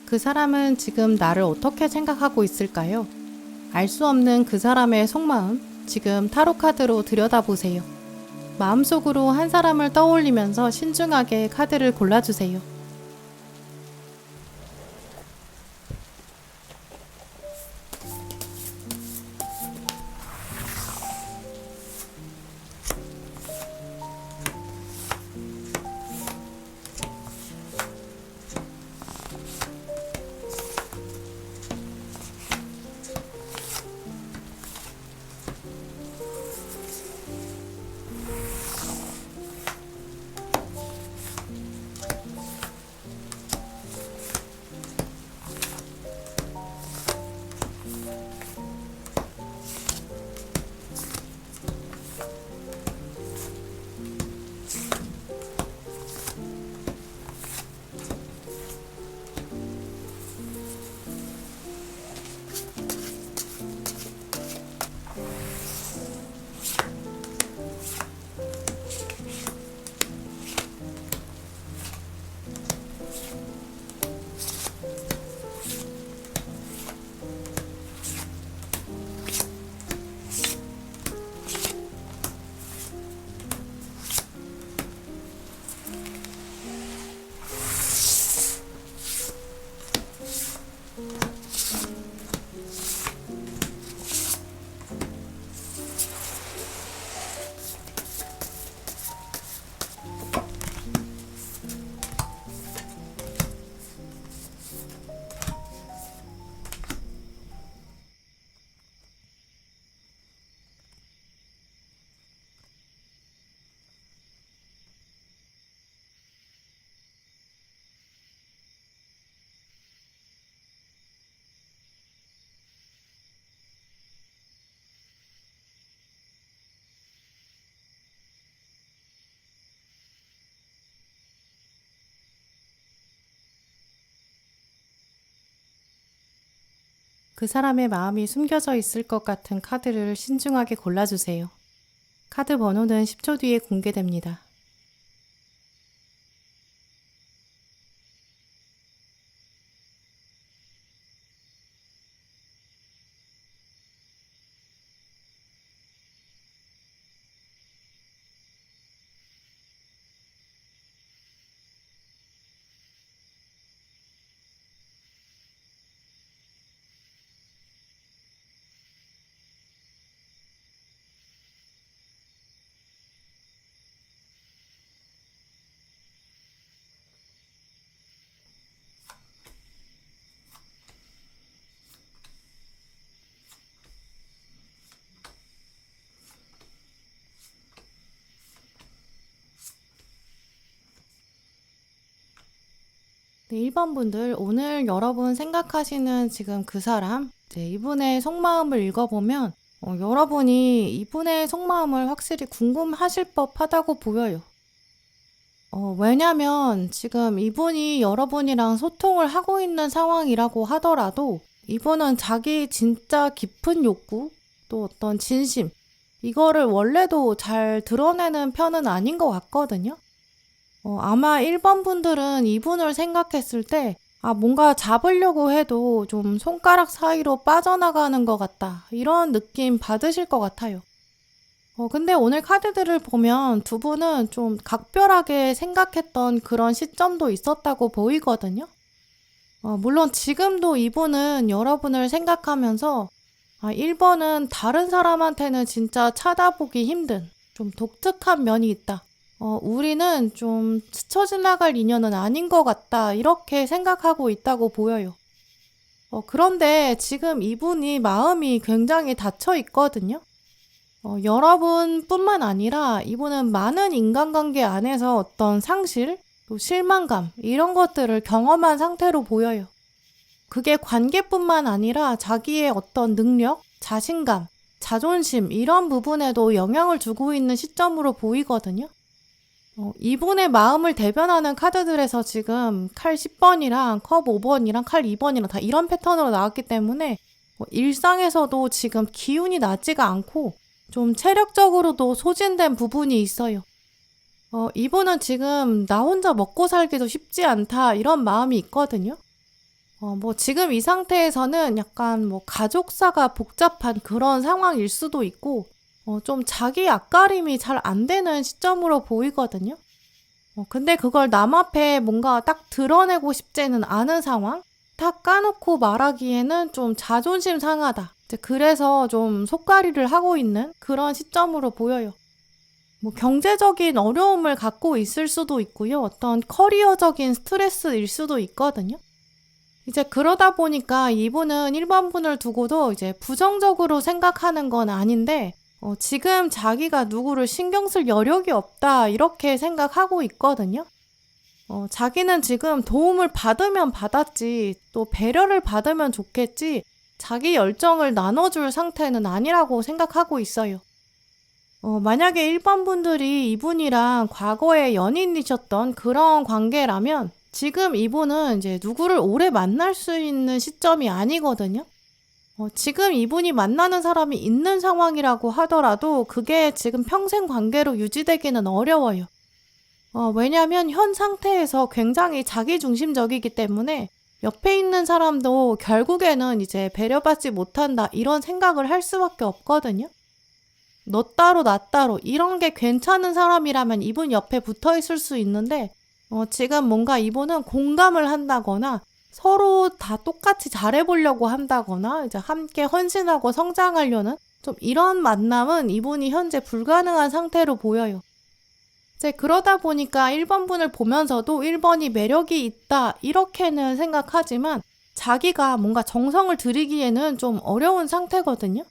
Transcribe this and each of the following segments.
그 사람은 지금 나를 어떻게 생각하고 있을까요? 알 수 없는 그 사람의 속마음, 지금 타로 카드로 들여다보세요. 마음속으로 한 사람을 떠올리면서 신중하게 카드를 골라주세요. 그 사람의 마음이 숨겨져 있을 것 같은 카드를 신중하게 골라주세요. 카드 번호는 10초 뒤에 공개됩니다. 네, 1번 분들, 오늘 여러분 생각하시는 지금 그 사람, 이분의 속마음을 읽어보면 여러분이 이분의 속마음을 확실히 궁금하실 법하다고 보여요. 왜냐면 지금 이분이 여러분이랑 소통을 하고 있는 상황이라고 하더라도 이분은 자기 진짜 깊은 욕구, 또 어떤 진심, 이거를 원래도 잘 드러내는 편은 아닌 것 같거든요. 아마 1번 분들은 이분을 생각했을 때, 뭔가 잡으려고 해도 좀 손가락 사이로 빠져나가는 것 같다. 이런 느낌 받으실 것 같아요. 근데 오늘 카드들을 보면 두 분은 좀 각별하게 생각했던 그런 시점도 있었다고 보이거든요. 물론 지금도 이분은 여러분을 생각하면서 1번은 다른 사람한테는 진짜 찾아보기 힘든 좀 독특한 면이 있다. 우리는 좀 스쳐 지나갈 인연은 아닌 것 같다. 이렇게 생각하고 있다고 보여요. 그런데 지금 이분이 마음이 굉장히 닫혀 있거든요. 여러분뿐만 아니라 이분은 많은 인간관계 안에서 어떤 상실, 또 실망감, 이런 것들을 경험한 상태로 보여요. 그게 관계뿐만 아니라 자기의 어떤 능력, 자신감, 자존심, 이런 부분에도 영향을 주고 있는 시점으로 보이거든요. 이분의 마음을 대변하는 카드들에서 지금 칼 10번이랑 컵 5번이랑 칼 2번이랑 다 이런 패턴으로 나왔기 때문에 일상에서도 지금 기운이 나지가 않고 좀 체력적으로도 소진된 부분이 있어요. 이분은 지금 나 혼자 먹고 살기도 쉽지 않다 이런 마음이 있거든요. 뭐 지금 이 상태에서는 약간 뭐 가족사가 복잡한 그런 상황일 수도 있고, 좀 자기 앞가림이 잘 안 되는 시점으로 보이거든요. 근데 그걸 남 앞에 뭔가 딱 드러내고 싶지는 않은 상황? 딱 까놓고 말하기에는 좀 자존심 상하다. 이제 그래서 좀 속가리를 하고 있는 그런 시점으로 보여요. 뭐 경제적인 어려움을 갖고 있을 수도 있고요. 어떤 커리어적인 스트레스일 수도 있거든요. 이제 그러다 보니까 이분은 1번 분을 두고도 이제 부정적으로 생각하는 건 아닌데, 지금 자기가 누구를 신경 쓸 여력이 없다, 이렇게 생각하고 있거든요. 자기는 지금 도움을 받으면 받았지, 또 배려를 받으면 좋겠지, 자기 열정을 나눠줄 상태는 아니라고 생각하고 있어요. 만약에 1번 분들이 이분이랑 과거에 연인이셨던 그런 관계라면 지금 이분은 이제 누구를 오래 만날 수 있는 시점이 아니거든요. 지금 이분이 만나는 사람이 있는 상황이라고 하더라도 그게 지금 평생 관계로 유지되기는 어려워요. 왜냐하면 현 상태에서 굉장히 자기중심적이기 때문에 옆에 있는 사람도 결국에는 이제 배려받지 못한다, 이런 생각을 할 수밖에 없거든요. 너 따로 나 따로 이런 게 괜찮은 사람이라면 이분 옆에 붙어 있을 수 있는데, 지금 뭔가 이분은 공감을 한다거나 서로 다 똑같이 잘해보려고 한다거나 이제 함께 헌신하고 성장하려는 좀 이런 만남은 이분이 현재 불가능한 상태로 보여요. 이제 그러다 보니까 1번 분을 보면서도 1번이 매력이 있다, 이렇게는 생각하지만 자기가 뭔가 정성을 들이기에는 좀 어려운 상태거든요.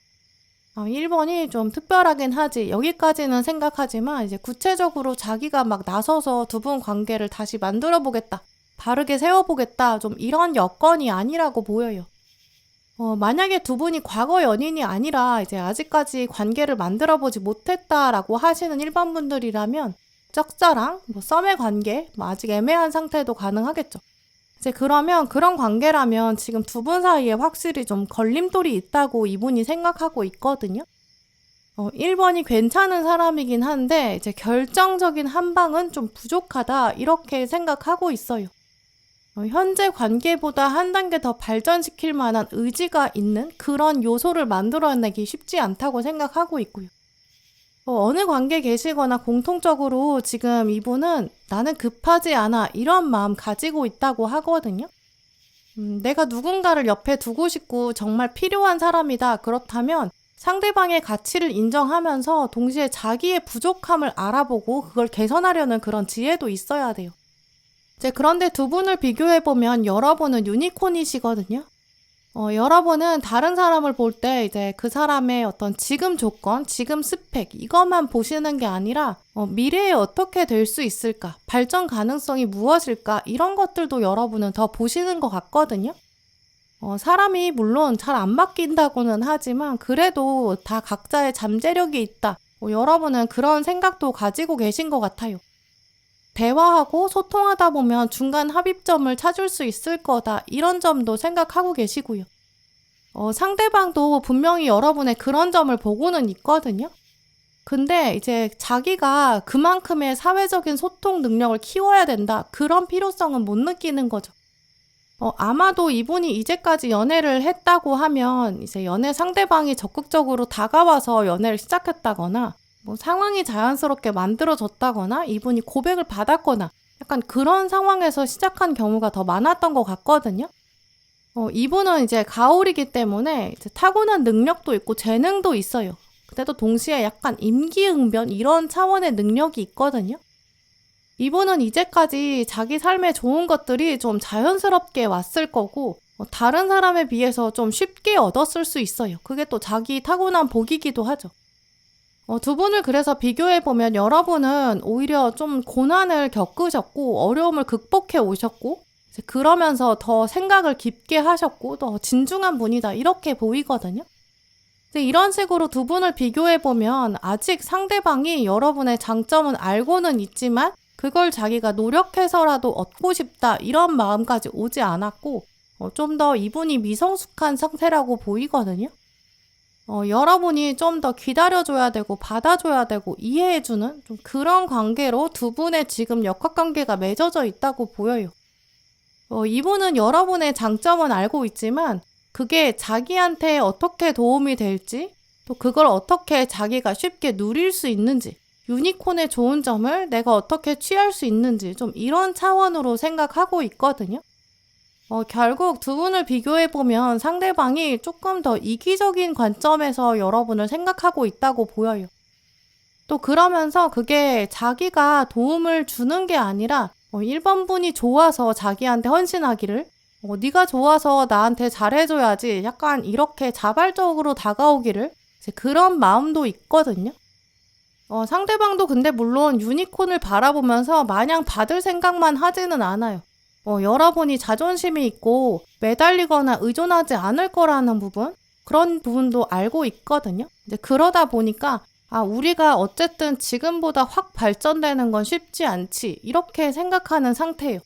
1번이 좀 특별하긴 하지, 여기까지는 생각하지만 이제 구체적으로 자기가 막 나서서 두 분 관계를 다시 만들어 보겠다, 바르게 세워보겠다, 좀 이런 여건이 아니라고 보여요. 만약에 두 분이 과거 연인이 아니라 이제 아직까지 관계를 만들어 보지 못했다라고 하시는 1번 분들이라면 짝사랑, 뭐 썸의 관계, 뭐 아직 애매한 상태도 가능하겠죠. 이제 그러면 그런 관계라면 지금 두 분 사이에 확실히 좀 걸림돌이 있다고 이분이 생각하고 있거든요. 1번이 괜찮은 사람이긴 한데 이제 결정적인 한 방은 좀 부족하다, 이렇게 생각하고 있어요. 현재 관계보다 한 단계 더 발전시킬 만한 의지가 있는 그런 요소를 만들어내기 쉽지 않다고 생각하고 있고요. 어느 관계에 계시거나 공통적으로 지금 이분은 나는 급하지 않아, 이런 마음 가지고 있다고 하거든요. 내가 누군가를 옆에 두고 싶고 정말 필요한 사람이다, 그렇다면 상대방의 가치를 인정하면서 동시에 자기의 부족함을 알아보고 그걸 개선하려는 그런 지혜도 있어야 돼요. 이제 그런데 두 분을 비교해보면 여러분은 유니콘이시거든요. 여러분은 다른 사람을 볼 때 이제 그 사람의 어떤 지금 조건, 지금 스펙, 이것만 보시는 게 아니라 미래에 어떻게 될 수 있을까, 발전 가능성이 무엇일까, 이런 것들도 여러분은 더 보시는 것 같거든요. 사람이 물론 잘 안 바뀐다고는 하지만 그래도 다 각자의 잠재력이 있다, 여러분은 그런 생각도 가지고 계신 것 같아요. 대화하고 소통하다 보면 중간 합의점을 찾을 수 있을 거다, 이런 점도 생각하고 계시고요. 상대방도 분명히 여러분의 그런 점을 보고는 있거든요. 근데 이제 자기가 그만큼의 사회적인 소통 능력을 키워야 된다, 그런 필요성은 못 느끼는 거죠. 아마도 이분이 이제까지 연애를 했다고 하면 이제 연애 상대방이 적극적으로 다가와서 연애를 시작했다거나 뭐 상황이 자연스럽게 만들어졌다거나 이분이 고백을 받았거나 약간 그런 상황에서 시작한 경우가 더 많았던 것 같거든요. 이분은 이제 가을이기 때문에 이제 타고난 능력도 있고 재능도 있어요. 근데도 동시에 약간 임기응변, 이런 차원의 능력이 있거든요. 이분은 이제까지 자기 삶에 좋은 것들이 좀 자연스럽게 왔을 거고 다른 사람에 비해서 좀 쉽게 얻었을 수 있어요. 그게 또 자기 타고난 복이기도 하죠. 두 분을 그래서 비교해보면 여러분은 오히려 좀 고난을 겪으셨고 어려움을 극복해 오셨고 이제 그러면서 더 생각을 깊게 하셨고 더 진중한 분이다, 이렇게 보이거든요. 근데 이런 식으로 두 분을 비교해보면 아직 상대방이 여러분의 장점은 알고는 있지만 그걸 자기가 노력해서라도 얻고 싶다, 이런 마음까지 오지 않았고 좀 더 이분이 미성숙한 상태라고 보이거든요. 여러분이 좀 더 기다려줘야 되고 받아줘야 되고 이해해주는 좀 그런 관계로 두 분의 지금 역학관계가 맺어져 있다고 보여요. 이분은 여러분의 장점은 알고 있지만 그게 자기한테 어떻게 도움이 될지, 또 그걸 어떻게 자기가 쉽게 누릴 수 있는지, 유니콘의 좋은 점을 내가 어떻게 취할 수 있는지 좀 이런 차원으로 생각하고 있거든요. 결국 두 분을 비교해보면 상대방이 조금 더 이기적인 관점에서 여러분을 생각하고 있다고 보여요. 또 그러면서 그게 자기가 도움을 주는 게 아니라 1번 분이 좋아서 자기한테 헌신하기를, 네가 좋아서 나한테 잘해줘야지, 약간 이렇게 자발적으로 다가오기를, 이제 그런 마음도 있거든요. 상대방도 근데 물론 유니콘을 바라보면서 마냥 받을 생각만 하지는 않아요. 여러분이 자존심이 있고 매달리거나 의존하지 않을 거라는 부분, 그런 부분도 알고 있거든요. 이제 그러다 보니까 우리가 어쨌든 지금보다 확 발전되는 건 쉽지 않지, 이렇게 생각하는 상태예요.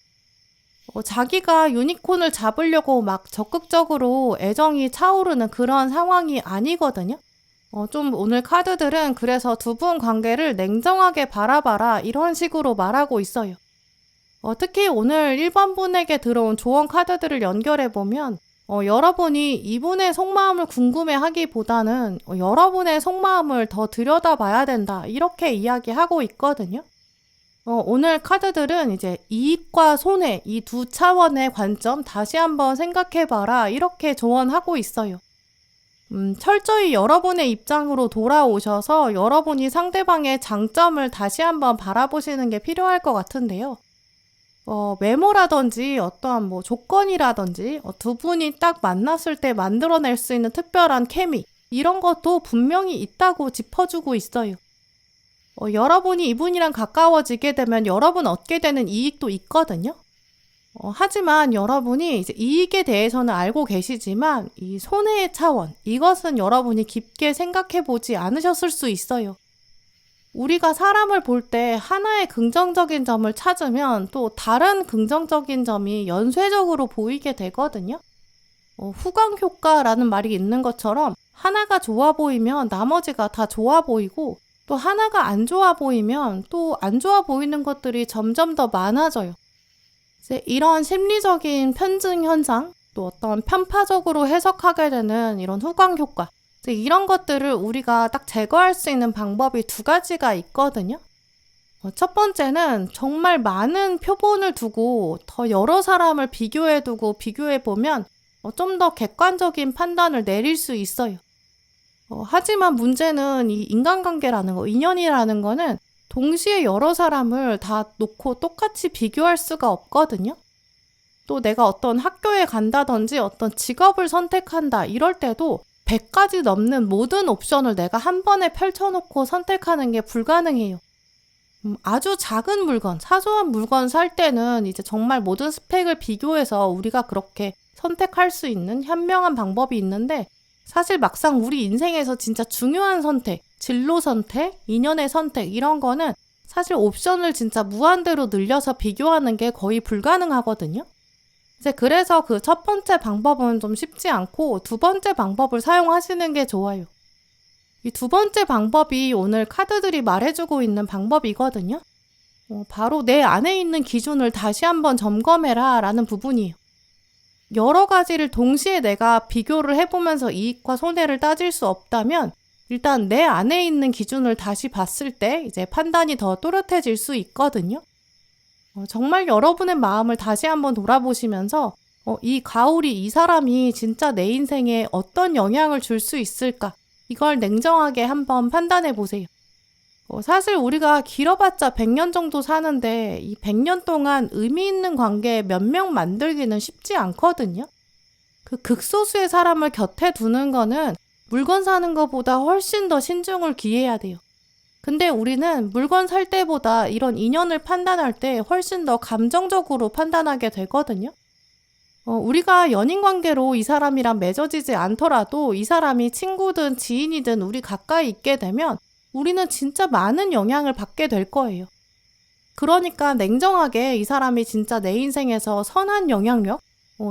자기가 유니콘을 잡으려고 막 적극적으로 애정이 차오르는 그런 상황이 아니거든요. 좀 오늘 카드들은 그래서 두 분 관계를 냉정하게 바라봐라, 이런 식으로 말하고 있어요. 특히 오늘 1번 분에게 들어온 조언 카드들을 연결해보면 여러분이 이분의 속마음을 궁금해하기보다는 여러분의 속마음을 더 들여다봐야 된다, 이렇게 이야기하고 있거든요. 오늘 카드들은 이제 이익과 손해, 이 두 차원의 관점 다시 한번 생각해봐라, 이렇게 조언하고 있어요. 철저히 여러분의 입장으로 돌아오셔서 여러분이 상대방의 장점을 다시 한번 바라보시는 게 필요할 것 같은데요. 외모라든지 어떠한 조건이라든지 두 분이 딱 만났을 때 만들어낼 수 있는 특별한 케미, 이런 것도 분명히 있다고 짚어주고 있어요. 여러분이 이분이랑 가까워지게 되면 여러분 얻게 되는 이익도 있거든요. 하지만 여러분이 이제 이익에 대해서는 알고 계시지만 이 손해의 차원, 이것은 여러분이 깊게 생각해 보지 않으셨을 수 있어요. 우리가 사람을 볼 때 하나의 긍정적인 점을 찾으면 또 다른 긍정적인 점이 연쇄적으로 보이게 되거든요. 후광 효과라는 말이 있는 것처럼 하나가 좋아 보이면 나머지가 다 좋아 보이고, 또 하나가 안 좋아 보이면 또 안 좋아 보이는 것들이 점점 더 많아져요. 이제 이런 심리적인 편증 현상, 또 어떤 편파적으로 해석하게 되는 이런 후광 효과, 이제 이런 것들을 우리가 딱 제거할 수 있는 방법이 두 가지가 있거든요. 첫 번째는 정말 많은 표본을 두고 더 여러 사람을 비교해두고 비교해보면 좀 더 객관적인 판단을 내릴 수 있어요. 하지만 문제는 이 인간관계라는 거, 인연이라는 거는 동시에 여러 사람을 다 놓고 똑같이 비교할 수가 없거든요. 또 내가 어떤 학교에 간다든지 어떤 직업을 선택한다, 이럴 때도 100가지 넘는 모든 옵션을 내가 한 번에 펼쳐놓고 선택하는 게 불가능해요. 아주 작은 물건, 사소한 물건 살 때는 이제 정말 모든 스펙을 비교해서 우리가 그렇게 선택할 수 있는 현명한 방법이 있는데, 사실 막상 우리 인생에서 진짜 중요한 선택, 진로 선택, 인연의 선택, 이런 거는 사실 옵션을 진짜 무한대로 늘려서 비교하는 게 거의 불가능하거든요. 이제 그래서 그 첫 번째 방법은 좀 쉽지 않고 두 번째 방법을 사용하시는 게 좋아요. 이 두 번째 방법이 오늘 카드들이 말해주고 있는 방법이거든요. 바로 내 안에 있는 기준을 다시 한번 점검해라, 라는 부분이에요. 여러 가지를 동시에 내가 비교를 해보면서 이익과 손해를 따질 수 없다면 일단 내 안에 있는 기준을 다시 봤을 때 이제 판단이 더 또렷해질 수 있거든요. 정말 여러분의 마음을 다시 한번 돌아보시면서 이 가오리, 이 사람이 진짜 내 인생에 어떤 영향을 줄 수 있을까? 이걸 냉정하게 한번 판단해 보세요. 사실 우리가 길어봤자 100년 정도 사는데 이 100년 동안 의미 있는 관계 몇 명 만들기는 쉽지 않거든요. 그 극소수의 사람을 곁에 두는 거는 물건 사는 것보다 훨씬 더 신중을 기해야 돼요. 근데 우리는 물건 살 때보다 이런 인연을 판단할 때 훨씬 더 감정적으로 판단하게 되거든요. 우리가 연인 관계로 이 사람이랑 맺어지지 않더라도 이 사람이 친구든 지인이든 우리 가까이 있게 되면 우리는 진짜 많은 영향을 받게 될 거예요. 그러니까 냉정하게 이 사람이 진짜 내 인생에서 선한 영향력,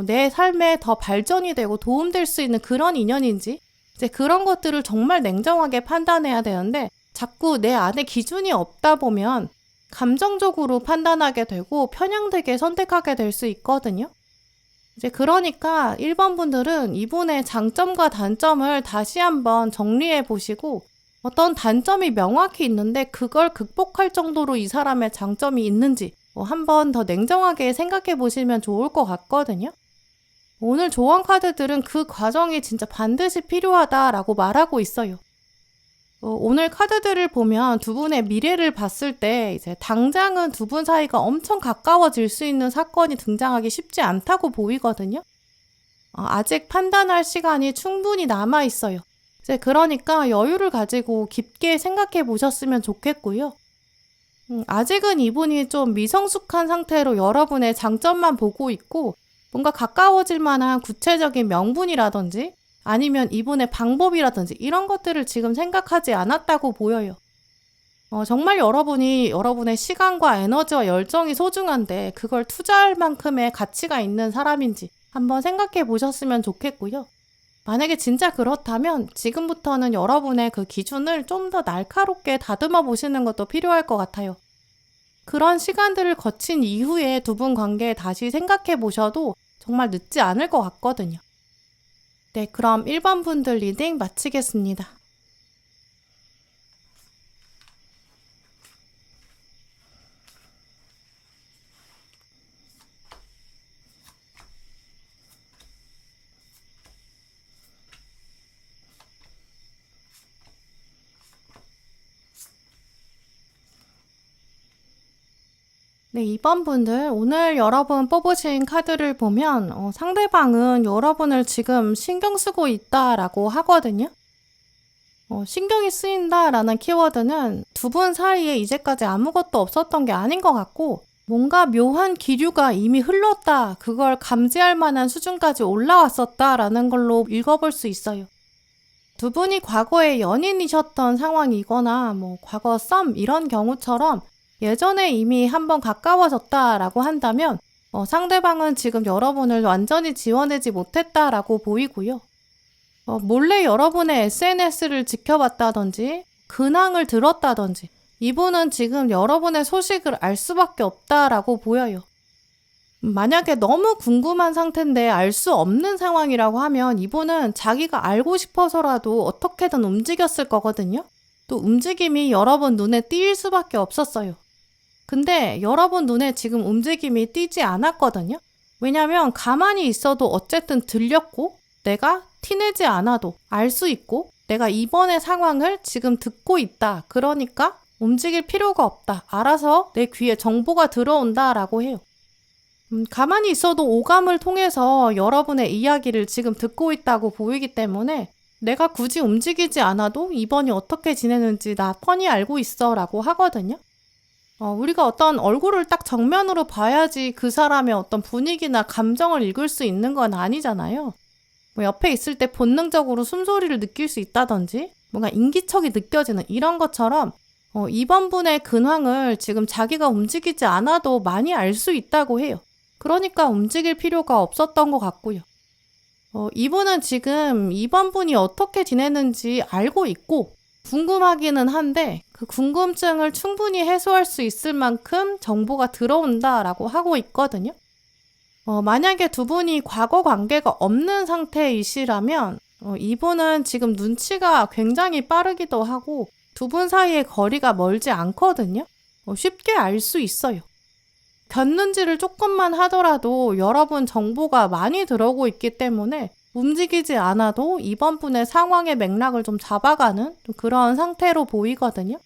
내 삶에 더 발전이 되고 도움될 수 있는 그런 인연인지, 이제 그런 것들을 정말 냉정하게 판단해야 되는데 자꾸 내 안에 기준이 없다 보면 감정적으로 판단하게 되고 편향되게 선택하게 될 수 있거든요. 이제 그러니까 1번 분들은 이분의 장점과 단점을 다시 한번 정리해 보시고 어떤 단점이 명확히 있는데 그걸 극복할 정도로 이 사람의 장점이 있는지 한번 더 냉정하게 생각해 보시면 좋을 것 같거든요. 오늘 조언 카드들은 그 과정이 진짜 반드시 필요하다라고 말하고 있어요. 오늘 카드들을 보면 두 분의 미래를 봤을 때 이제 당장은 두 분 사이가 엄청 가까워질 수 있는 사건이 등장하기 쉽지 않다고 보이거든요. 아직 판단할 시간이 충분히 남아 있어요. 이제 그러니까 여유를 가지고 깊게 생각해 보셨으면 좋겠고요. 아직은 이분이 좀 미성숙한 상태로 여러분의 장점만 보고 있고 뭔가 가까워질 만한 구체적인 명분이라든지 아니면 이분의 방법이라든지 이런 것들을 지금 생각하지 않았다고 보여요. 정말 여러분이 여러분의 시간과 에너지와 열정이 소중한데 그걸 투자할 만큼의 가치가 있는 사람인지 한번 생각해 보셨으면 좋겠고요. 만약에 진짜 그렇다면 지금부터는 여러분의 그 기준을 좀 더 날카롭게 다듬어 보시는 것도 필요할 것 같아요. 그런 시간들을 거친 이후에 두 분 관계에 다시 생각해 보셔도 정말 늦지 않을 것 같거든요. 네, 그럼 1번 분들 리딩 마치겠습니다. 네, 2번 분들 오늘 여러분 뽑으신 카드를 보면 상대방은 여러분을 지금 신경 쓰고 있다라고 하거든요. 신경이 쓰인다라는 키워드는 두 분 사이에 이제까지 아무것도 없었던 게 아닌 것 같고 뭔가 묘한 기류가 이미 흘렀다, 그걸 감지할 만한 수준까지 올라왔었다라는 걸로 읽어볼 수 있어요. 두 분이 과거에 연인이셨던 상황이거나 과거 썸 이런 경우처럼 예전에 이미 한번 가까워졌다라고 한다면 상대방은 지금 여러분을 완전히 지워내지 못했다라고 보이고요. 몰래 여러분의 SNS를 지켜봤다든지 근황을 들었다든지 이분은 지금 여러분의 소식을 알 수밖에 없다라고 보여요. 만약에 너무 궁금한 상태인데 알 수 없는 상황이라고 하면 이분은 자기가 알고 싶어서라도 어떻게든 움직였을 거거든요. 또 움직임이 여러분 눈에 띄일 수밖에 없었어요. 근데 여러분 눈에 지금 움직임이 띄지 않았거든요. 왜냐면 가만히 있어도 어쨌든 들렸고 내가 티내지 않아도 알 수 있고 내가 이번의 상황을 지금 듣고 있다. 그러니까 움직일 필요가 없다. 알아서 내 귀에 정보가 들어온다라고 해요. 가만히 있어도 오감을 통해서 여러분의 이야기를 지금 듣고 있다고 보이기 때문에 내가 굳이 움직이지 않아도 이번이 어떻게 지내는지 나 뻔히 알고 있어 라고 하거든요. 우리가 어떤 얼굴을 딱 정면으로 봐야지 그 사람의 어떤 분위기나 감정을 읽을 수 있는 건 아니잖아요. 옆에 있을 때 본능적으로 숨소리를 느낄 수 있다든지 뭔가 인기척이 느껴지는 이런 것처럼 이번 분의 근황을 지금 자기가 움직이지 않아도 많이 알 수 있다고 해요. 그러니까 움직일 필요가 없었던 것 같고요. 이분은 지금 이번 분이 어떻게 지내는지 알고 있고 궁금하기는 한데 그 궁금증을 충분히 해소할 수 있을 만큼 정보가 들어온다라고 하고 있거든요. 만약에 두 분이 과거 관계가 없는 상태이시라면 이분은 지금 눈치가 굉장히 빠르기도 하고 두 분 사이의 거리가 멀지 않거든요. 쉽게 알 수 있어요. 곁눈질을 조금만 하더라도 여러분 정보가 많이 들어오고 있기 때문에 움직이지 않아도 이번 분의 상황의 맥락을 좀 잡아가는 그런 상태로 보이거든요.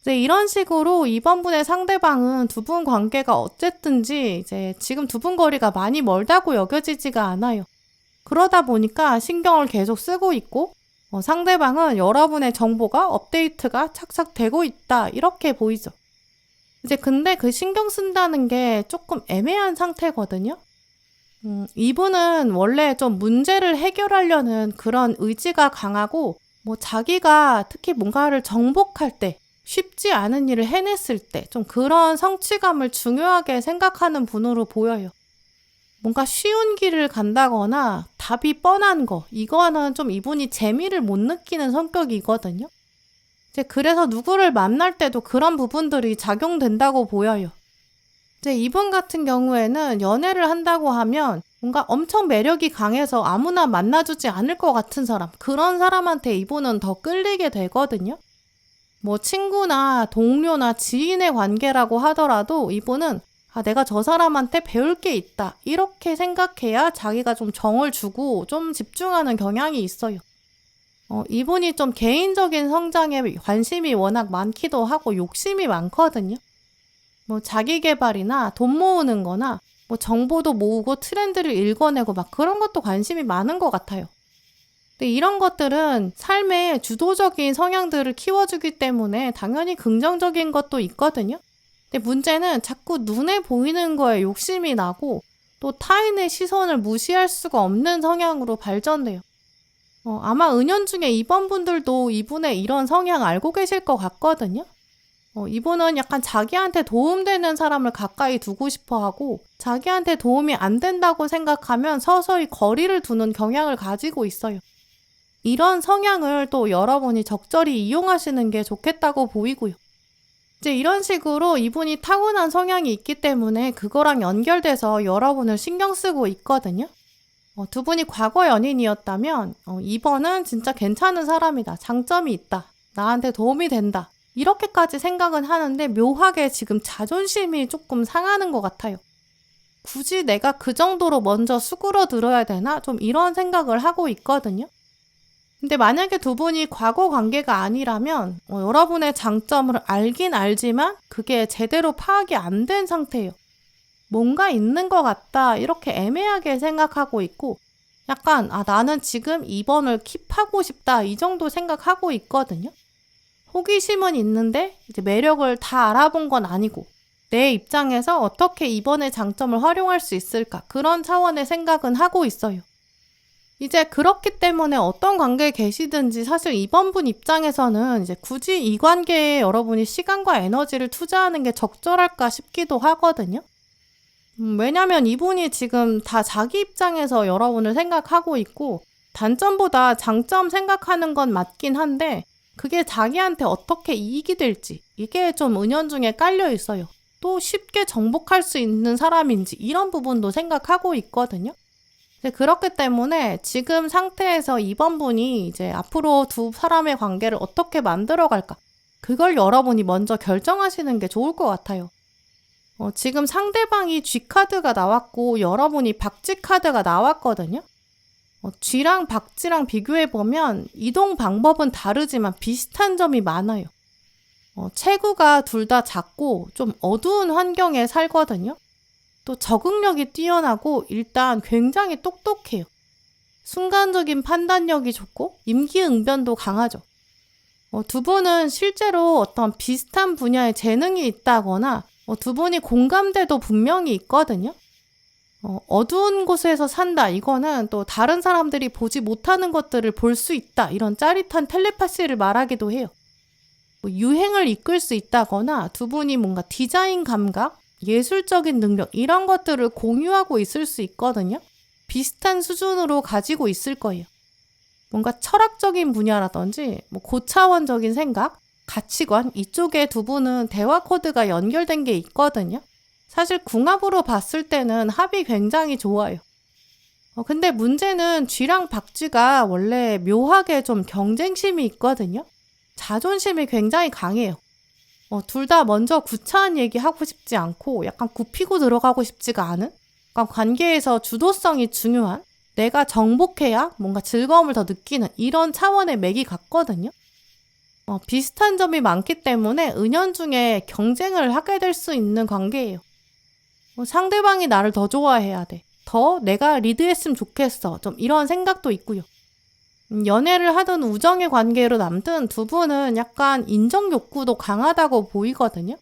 이제 이런 식으로 이번 분의 상대방은 두 분 관계가 어쨌든지 이제 지금 두 분 거리가 많이 멀다고 여겨지지가 않아요. 그러다 보니까 신경을 계속 쓰고 있고 상대방은 여러분의 정보가 업데이트가 착착 되고 있다 이렇게 보이죠. 이제 근데 그 신경 쓴다는 게 조금 애매한 상태거든요. 이분은 원래 좀 문제를 해결하려는 그런 의지가 강하고 자기가 특히 뭔가를 정복할 때 쉽지 않은 일을 해냈을 때 좀 그런 성취감을 중요하게 생각하는 분으로 보여요. 뭔가 쉬운 길을 간다거나 답이 뻔한 거 이거는 좀 이분이 재미를 못 느끼는 성격이거든요. 이제 그래서 누구를 만날 때도 그런 부분들이 작용된다고 보여요. 이제 이분 같은 경우에는 연애를 한다고 하면 뭔가 엄청 매력이 강해서 아무나 만나주지 않을 것 같은 사람, 그런 사람한테 이분은 더 끌리게 되거든요. 뭐 친구나 동료나 지인의 관계라고 하더라도 이분은 내가 저 사람한테 배울 게 있다, 이렇게 생각해야 자기가 좀 정을 주고 좀 집중하는 경향이 있어요. 이분이 좀 개인적인 성장에 관심이 워낙 많기도 하고 욕심이 많거든요. 뭐 자기 개발이나 돈 모으는 거나 뭐 정보도 모으고 트렌드를 읽어내고 막 그런 것도 관심이 많은 것 같아요. 근데 이런 것들은 삶의 주도적인 성향들을 키워주기 때문에 당연히 긍정적인 것도 있거든요. 근데 문제는 자꾸 눈에 보이는 거에 욕심이 나고 또 타인의 시선을 무시할 수가 없는 성향으로 발전돼요. 아마 은연중에 이번 분들도 이분의 이런 성향 알고 계실 것 같거든요. 이분은 약간 자기한테 도움되는 사람을 가까이 두고 싶어 하고 자기한테 도움이 안 된다고 생각하면 서서히 거리를 두는 경향을 가지고 있어요. 이런 성향을 또 여러분이 적절히 이용하시는 게 좋겠다고 보이고요. 이제 이런 식으로 이분이 타고난 성향이 있기 때문에 그거랑 연결돼서 여러분을 신경 쓰고 있거든요. 두 분이 과거 연인이었다면 이번은 진짜 괜찮은 사람이다, 장점이 있다, 나한테 도움이 된다, 이렇게까지 생각은 하는데 묘하게 지금 자존심이 조금 상하는 것 같아요. 굳이 내가 그 정도로 먼저 수그러들어야 되나? 좀 이런 생각을 하고 있거든요. 근데 만약에 두 분이 과거 관계가 아니라면 여러분의 장점을 알긴 알지만 그게 제대로 파악이 안 된 상태예요. 뭔가 있는 것 같다, 이렇게 애매하게 생각하고 있고 약간 나는 지금 2번을 킵하고 싶다, 이 정도 생각하고 있거든요. 호기심은 있는데 이제 매력을 다 알아본 건 아니고 내 입장에서 어떻게 이번의 장점을 활용할 수 있을까, 그런 차원의 생각은 하고 있어요. 이제 그렇기 때문에 어떤 관계에 계시든지 사실 이번 분 입장에서는 이제 굳이 이 관계에 여러분이 시간과 에너지를 투자하는 게 적절할까 싶기도 하거든요. 왜냐면 이분이 지금 다 자기 입장에서 여러분을 생각하고 있고 단점보다 장점 생각하는 건 맞긴 한데 그게 자기한테 어떻게 이익이 될지 이게 좀 은연중에 깔려 있어요. 또 쉽게 정복할 수 있는 사람인지 이런 부분도 생각하고 있거든요. 그렇기 때문에 지금 상태에서 이번 분이 이제 앞으로 두 사람의 관계를 어떻게 만들어갈까, 그걸 여러분이 먼저 결정하시는 게 좋을 것 같아요. 지금 상대방이 G카드가 나왔고 여러분이 박쥐 카드가 나왔거든요. G랑 박쥐랑 비교해보면 이동 방법은 다르지만 비슷한 점이 많아요. 체구가 둘 다 작고 좀 어두운 환경에 살거든요. 또 적응력이 뛰어나고 일단 굉장히 똑똑해요. 순간적인 판단력이 좋고 임기응변도 강하죠. 두 분은 실제로 어떤 비슷한 분야의 재능이 있다거나 두 분이 공감대도 분명히 있거든요. 어두운 곳에서 산다, 이거는 또 다른 사람들이 보지 못하는 것들을 볼 수 있다, 이런 짜릿한 텔레파시를 말하기도 해요. 유행을 이끌 수 있다거나 두 분이 뭔가 디자인 감각, 예술적인 능력 이런 것들을 공유하고 있을 수 있거든요. 비슷한 수준으로 가지고 있을 거예요. 뭔가 철학적인 분야라든지 고차원적인 생각, 가치관, 이쪽에 두 분은 대화 코드가 연결된 게 있거든요. 사실 궁합으로 봤을 때는 합이 굉장히 좋아요. 근데 문제는 쥐랑 박쥐가 원래 묘하게 좀 경쟁심이 있거든요. 자존심이 굉장히 강해요. 둘 다 먼저 구차한 얘기 하고 싶지 않고 약간 굽히고 들어가고 싶지가 않은, 약간 관계에서 주도성이 중요한, 내가 정복해야 뭔가 즐거움을 더 느끼는 이런 차원의 맥이 같거든요. 비슷한 점이 많기 때문에 은연중에 경쟁을 하게 될 수 있는 관계예요. 상대방이 나를 더 좋아해야 돼, 더 내가 리드했으면 좋겠어, 좀 이런 생각도 있고요. 연애를 하든 우정의 관계로 남든 두 분은 약간 인정 욕구도 강하다고 보이거든요.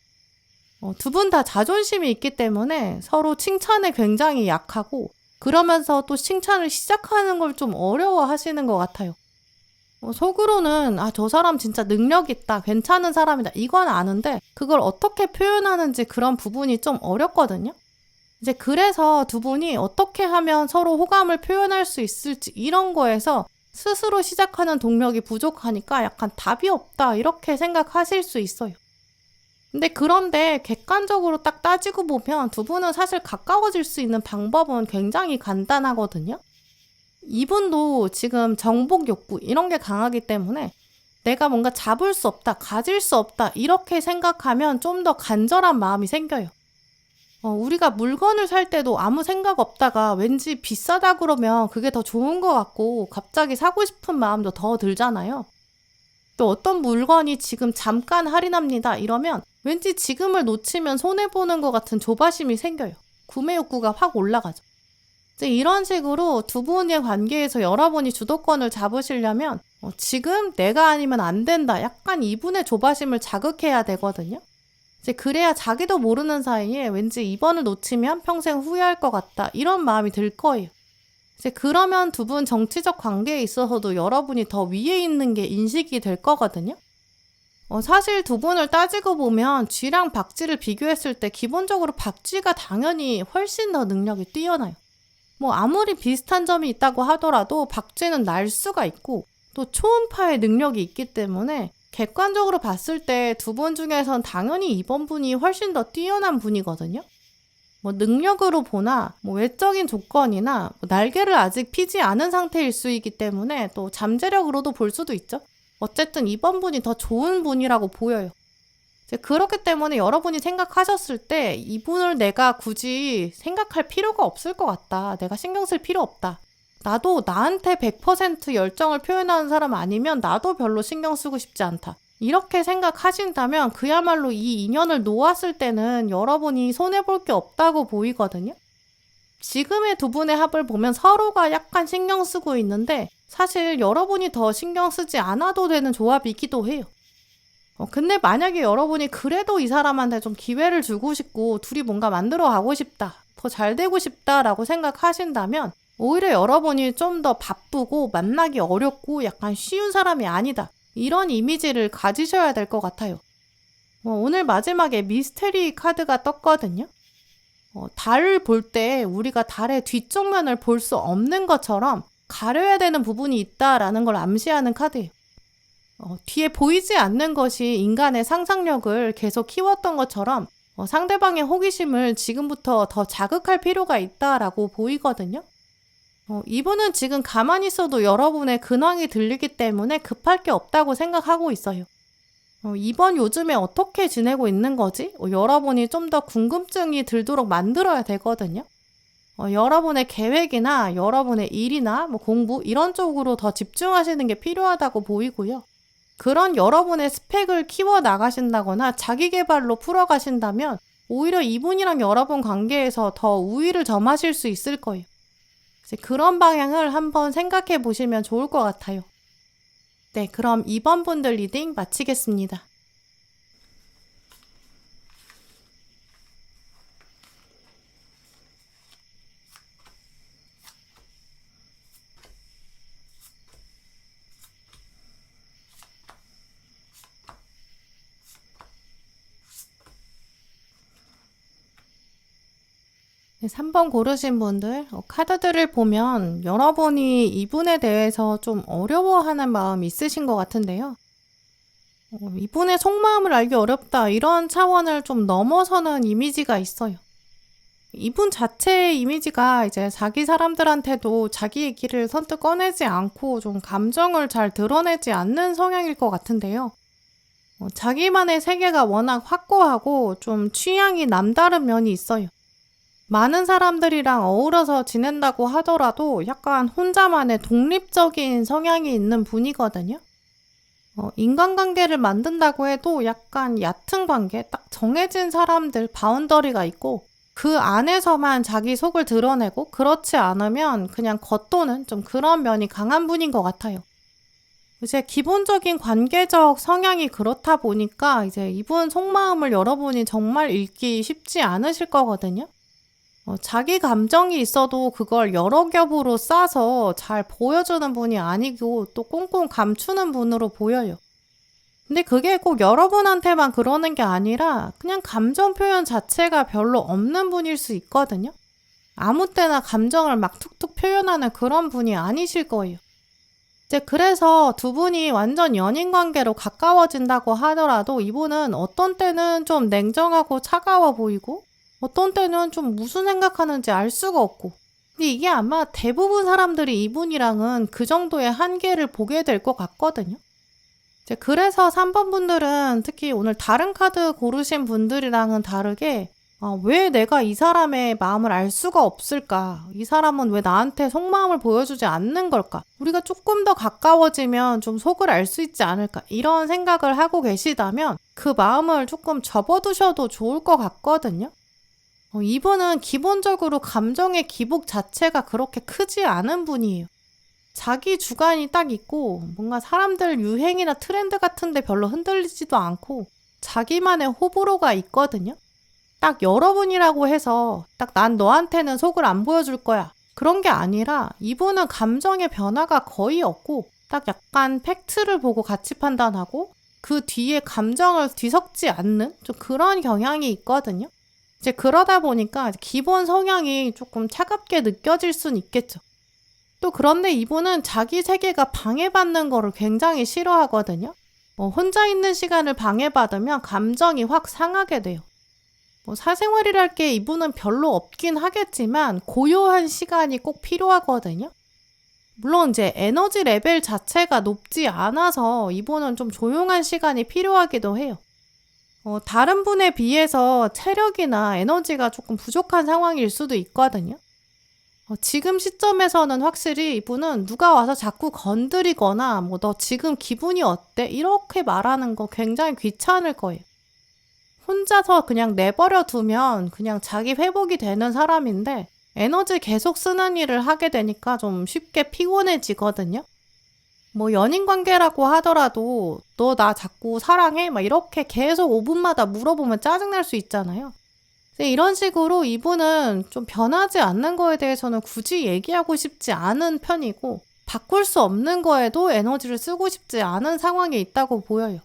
두 분 다 자존심이 있기 때문에 서로 칭찬에 굉장히 약하고 그러면서 또 칭찬을 시작하는 걸 좀 어려워하시는 것 같아요. 속으로는 저 사람 진짜 능력 있다, 괜찮은 사람이다, 이건 아는데 그걸 어떻게 표현하는지 그런 부분이 좀 어렵거든요. 이제 그래서 두 분이 어떻게 하면 서로 호감을 표현할 수 있을지 이런 거에서 스스로 시작하는 동력이 부족하니까 약간 답이 없다, 이렇게 생각하실 수 있어요. 그런데 객관적으로 딱 따지고 보면 두 분은 사실 가까워질 수 있는 방법은 굉장히 간단하거든요. 이분도 지금 정복 욕구 이런 게 강하기 때문에 내가 뭔가 잡을 수 없다, 가질 수 없다 이렇게 생각하면 좀 더 간절한 마음이 생겨요. 우리가 물건을 살 때도 아무 생각 없다가 왠지 비싸다 그러면 그게 더 좋은 것 같고 갑자기 사고 싶은 마음도 더 들잖아요. 또 어떤 물건이 지금 잠깐 할인합니다 이러면 왠지 지금을 놓치면 손해보는 것 같은 조바심이 생겨요. 구매 욕구가 확 올라가죠. 이제 이런 식으로 두 분의 관계에서 여러분이 주도권을 잡으시려면 지금 내가 아니면 안 된다. 약간 이분의 조바심을 자극해야 되거든요. 이제 그래야 자기도 모르는 사이에 왠지 이번을 놓치면 평생 후회할 것 같다. 이런 마음이 들 거예요. 이제 그러면 두 분 정치적 관계에 있어서도 여러분이 더 위에 있는 게 인식이 될 거거든요. 사실 두 분을 따지고 보면 쥐랑 박쥐를 비교했을 때 기본적으로 박쥐가 당연히 훨씬 더 능력이 뛰어나요. 아무리 비슷한 점이 있다고 하더라도 박쥐는 날 수가 있고 또 초음파의 능력이 있기 때문에 객관적으로 봤을 때 두 분 중에선 당연히 이번 분이 훨씬 더 뛰어난 분이거든요. 능력으로 보나 외적인 조건이나 날개를 아직 피지 않은 상태일 수 있기 때문에 또 잠재력으로도 볼 수도 있죠. 어쨌든 이번 분이 더 좋은 분이라고 보여요. 이제 그렇기 때문에 여러분이 생각하셨을 때 이분을 내가 굳이 생각할 필요가 없을 것 같다. 내가 신경 쓸 필요 없다. 나도 나한테 100% 열정을 표현하는 사람 아니면 나도 별로 신경 쓰고 싶지 않다. 이렇게 생각하신다면 그야말로 이 인연을 놓았을 때는 여러분이 손해볼 게 없다고 보이거든요. 지금의 두 분의 합을 보면 서로가 약간 신경 쓰고 있는데 사실 여러분이 더 신경 쓰지 않아도 되는 조합이기도 해요. 근데 만약에 여러분이 그래도 이 사람한테 좀 기회를 주고 싶고 둘이 뭔가 만들어 가고 싶다, 더 잘 되고 싶다라고 생각하신다면 오히려 여러분이 좀 더 바쁘고 만나기 어렵고 약간 쉬운 사람이 아니다. 이런 이미지를 가지셔야 될 것 같아요. 오늘 마지막에 미스테리 카드가 떴거든요. 달을 볼 때 우리가 달의 뒷정면을 볼 수 없는 것처럼 가려야 되는 부분이 있다라는 걸 암시하는 카드예요. 뒤에 보이지 않는 것이 인간의 상상력을 계속 키웠던 것처럼 상대방의 호기심을 지금부터 더 자극할 필요가 있다라고 보이거든요. 이분은 지금 가만히 있어도 여러분의 근황이 들리기 때문에 급할 게 없다고 생각하고 있어요. 이번 요즘에 어떻게 지내고 있는 거지? 여러분이 좀 더 궁금증이 들도록 만들어야 되거든요. 여러분의 계획이나 여러분의 일이나 공부 이런 쪽으로 더 집중하시는 게 필요하다고 보이고요. 그런 여러분의 스펙을 키워 나가신다거나 자기 개발로 풀어가신다면 오히려 이분이랑 여러분 관계에서 더 우위를 점하실 수 있을 거예요. 이제 그런 방향을 한번 생각해 보시면 좋을 것 같아요. 네, 그럼 2번 분들 리딩 마치겠습니다. 네, 3번 고르신 분들, 카드들을 보면 여러분이 이분에 대해서 좀 어려워하는 마음이 있으신 것 같은데요. 이분의 속마음을 알기 어렵다, 이런 차원을 좀 넘어서는 이미지가 있어요. 이분 자체의 이미지가 이제 자기 사람들한테도 자기 얘기를 선뜻 꺼내지 않고 좀 감정을 잘 드러내지 않는 성향일 것 같은데요. 자기만의 세계가 워낙 확고하고 좀 취향이 남다른 면이 있어요. 많은 사람들이랑 어우러서 지낸다고 하더라도 약간 혼자만의 독립적인 성향이 있는 분이거든요. 인간관계를 만든다고 해도 약간 얕은 관계, 딱 정해진 사람들, 바운더리가 있고 그 안에서만 자기 속을 드러내고 그렇지 않으면 그냥 겉도는 좀 그런 면이 강한 분인 것 같아요. 이제 기본적인 관계적 성향이 그렇다 보니까 이제 이분 속마음을 여러분이 정말 읽기 쉽지 않으실 거거든요. 자기 감정이 있어도 그걸 여러 겹으로 싸서 잘 보여주는 분이 아니고 또 꽁꽁 감추는 분으로 보여요. 근데 그게 꼭 여러분한테만 그러는 게 아니라 그냥 감정 표현 자체가 별로 없는 분일 수 있거든요. 아무 때나 감정을 막 툭툭 표현하는 그런 분이 아니실 거예요. 이제 그래서 두 분이 완전 연인 관계로 가까워진다고 하더라도 이분은 어떤 때는 좀 냉정하고 차가워 보이고 어떤 때는 좀 무슨 생각하는지 알 수가 없고 근데 이게 아마 대부분 사람들이 이분이랑은 그 정도의 한계를 보게 될 것 같거든요. 이제 그래서 3번 분들은 특히 오늘 다른 카드 고르신 분들이랑은 다르게 왜 내가 이 사람의 마음을 알 수가 없을까? 이 사람은 왜 나한테 속마음을 보여주지 않는 걸까? 우리가 조금 더 가까워지면 좀 속을 알 수 있지 않을까? 이런 생각을 하고 계시다면 그 마음을 조금 접어두셔도 좋을 것 같거든요. 이분은 기본적으로 감정의 기복 자체가 그렇게 크지 않은 분이에요. 자기 주관이 딱 있고 뭔가 사람들 유행이나 트렌드 같은데 별로 흔들리지도 않고 자기만의 호불호가 있거든요. 딱 여러분이라고 해서 딱 난 너한테는 속을 안 보여줄 거야. 그런 게 아니라 이분은 감정의 변화가 거의 없고 딱 약간 팩트를 보고 가치 판단하고 그 뒤에 감정을 뒤섞지 않는 좀 그런 경향이 있거든요. 이제 그러다 보니까 기본 성향이 조금 차갑게 느껴질 순 있겠죠. 또 그런데 이분은 자기 세계가 방해받는 거를 굉장히 싫어하거든요. 혼자 있는 시간을 방해받으면 감정이 확 상하게 돼요. 사생활이랄 게 이분은 별로 없긴 하겠지만 고요한 시간이 꼭 필요하거든요. 물론 이제 에너지 레벨 자체가 높지 않아서 이분은 좀 조용한 시간이 필요하기도 해요. 다른 분에 비해서 체력이나 에너지가 조금 부족한 상황일 수도 있거든요. 지금 시점에서는 확실히 이분은 누가 와서 자꾸 건드리거나 너 지금 기분이 어때? 이렇게 말하는 거 굉장히 귀찮을 거예요. 혼자서 그냥 내버려 두면 그냥 자기 회복이 되는 사람인데 에너지 계속 쓰는 일을 하게 되니까 좀 쉽게 피곤해지거든요. 연인 관계라고 하더라도 너 나 자꾸 사랑해? 막 이렇게 계속 5분마다 물어보면 짜증날 수 있잖아요. 이런 식으로 이분은 좀 변하지 않는 거에 대해서는 굳이 얘기하고 싶지 않은 편이고 바꿀 수 없는 거에도 에너지를 쓰고 싶지 않은 상황에 있다고 보여요.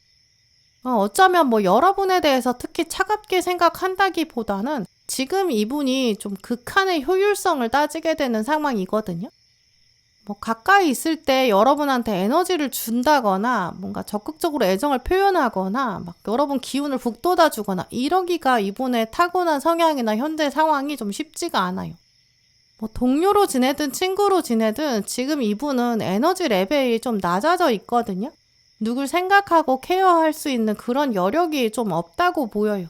어쩌면 여러분에 대해서 특히 차갑게 생각한다기보다는 지금 이분이 좀 극한의 효율성을 따지게 되는 상황이거든요. 가까이 있을 때 여러분한테 에너지를 준다거나 뭔가 적극적으로 애정을 표현하거나 막 여러분 기운을 북돋아 주거나 이러기가 이분의 타고난 성향이나 현재 상황이 좀 쉽지가 않아요. 동료로 지내든 친구로 지내든 지금 이분은 에너지 레벨이 좀 낮아져 있거든요. 누굴 생각하고 케어할 수 있는 그런 여력이 좀 없다고 보여요.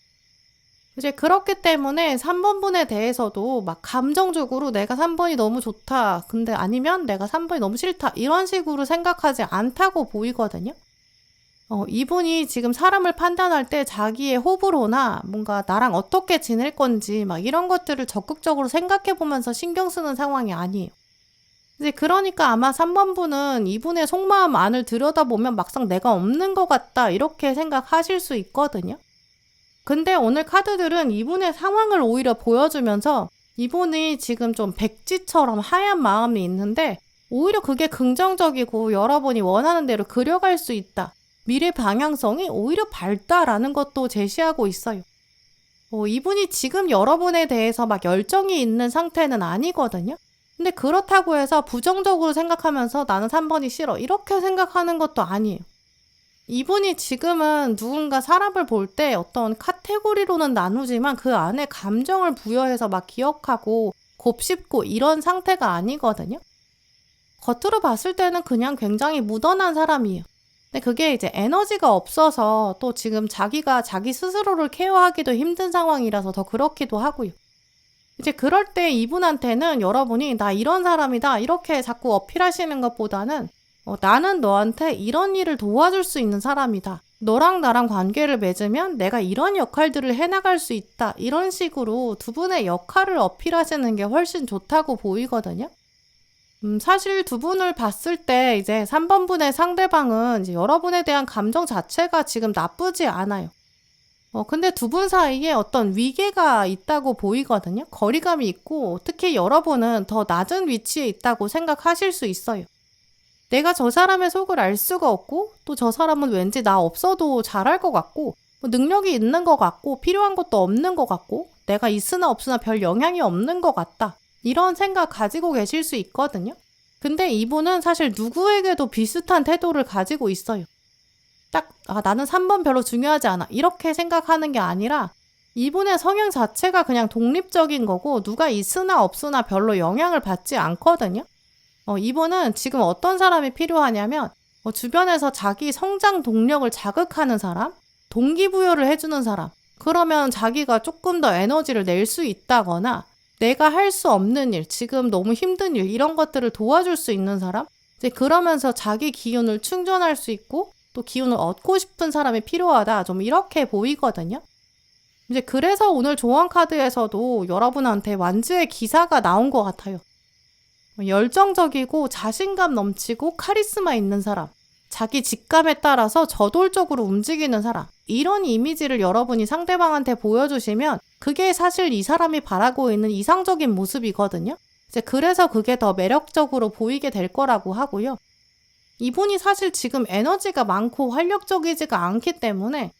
이제 그렇기 때문에 3번 분에 대해서도 막 감정적으로 내가 3번이 너무 좋다. 근데 아니면 내가 3번이 너무 싫다. 이런 식으로 생각하지 않다고 보이거든요. 이분이 지금 사람을 판단할 때 자기의 호불호나 뭔가 나랑 어떻게 지낼 건지 막 이런 것들을 적극적으로 생각해 보면서 신경 쓰는 상황이 아니에요. 이제 그러니까 아마 3번 분은 이분의 속마음 안을 들여다보면 막상 내가 없는 것 같다. 이렇게 생각하실 수 있거든요. 근데 오늘 카드들은 이분의 상황을 오히려 보여주면서 이분이 지금 좀 백지처럼 하얀 마음이 있는데 오히려 그게 긍정적이고 여러분이 원하는 대로 그려갈 수 있다. 미래 방향성이 오히려 밝다라는 것도 제시하고 있어요. 이분이 지금 여러분에 대해서 막 열정이 있는 상태는 아니거든요. 근데 그렇다고 해서 부정적으로 생각하면서 나는 3번이 싫어. 이렇게 생각하는 것도 아니에요. 이분이 지금은 누군가 사람을 볼 때 어떤 카테고리로는 나누지만 그 안에 감정을 부여해서 막 기억하고 곱씹고 이런 상태가 아니거든요. 겉으로 봤을 때는 그냥 굉장히 무던한 사람이에요. 근데 그게 이제 에너지가 없어서 또 지금 자기가 자기 스스로를 케어하기도 힘든 상황이라서 더 그렇기도 하고요. 이제 그럴 때 이분한테는 여러분이 나 이런 사람이다 이렇게 자꾸 어필하시는 것보다는 나는 너한테 이런 일을 도와줄 수 있는 사람이다. 너랑 나랑 관계를 맺으면 내가 이런 역할들을 해나갈 수 있다. 이런 식으로 두 분의 역할을 어필하시는 게 훨씬 좋다고 보이거든요. 사실 두 분을 봤을 때 이제 3번 분의 상대방은 이제 여러분에 대한 감정 자체가 지금 나쁘지 않아요. 근데 두 분 사이에 어떤 위계가 있다고 보이거든요. 거리감이 있고 특히 여러분은 더 낮은 위치에 있다고 생각하실 수 있어요. 내가 저 사람의 속을 알 수가 없고 또 저 사람은 왠지 나 없어도 잘할 것 같고 능력이 있는 것 같고 필요한 것도 없는 것 같고 내가 있으나 없으나 별 영향이 없는 것 같다. 이런 생각 가지고 계실 수 있거든요. 근데 이분은 사실 누구에게도 비슷한 태도를 가지고 있어요. 딱, 나는 3번 별로 중요하지 않아. 이렇게 생각하는 게 아니라 이분의 성향 자체가 그냥 독립적인 거고 누가 있으나 없으나 별로 영향을 받지 않거든요. 이분은 지금 어떤 사람이 필요하냐면 주변에서 자기 성장 동력을 자극하는 사람, 동기부여를 해주는 사람, 그러면 자기가 조금 더 에너지를 낼 수 있다거나 내가 할 수 없는 일, 지금 너무 힘든 일, 이런 것들을 도와줄 수 있는 사람, 이제 그러면서 자기 기운을 충전할 수 있고 또 기운을 얻고 싶은 사람이 필요하다. 좀 이렇게 보이거든요. 이제 그래서 오늘 조언 카드에서도 여러분한테 완주의 기사가 나온 것 같아요. 열정적이고 자신감 넘치고 카리스마 있는 사람, 자기 직감에 따라서 저돌적으로 움직이는 사람, 이런 이미지를 여러분이 상대방한테 보여주시면 그게 사실 이 사람이 바라고 있는 이상적인 모습이거든요. 이제 그래서 그게 더 매력적으로 보이게 될 거라고 하고요. 이분이 사실 지금 에너지가 많고 활력적이지가 않기 때문에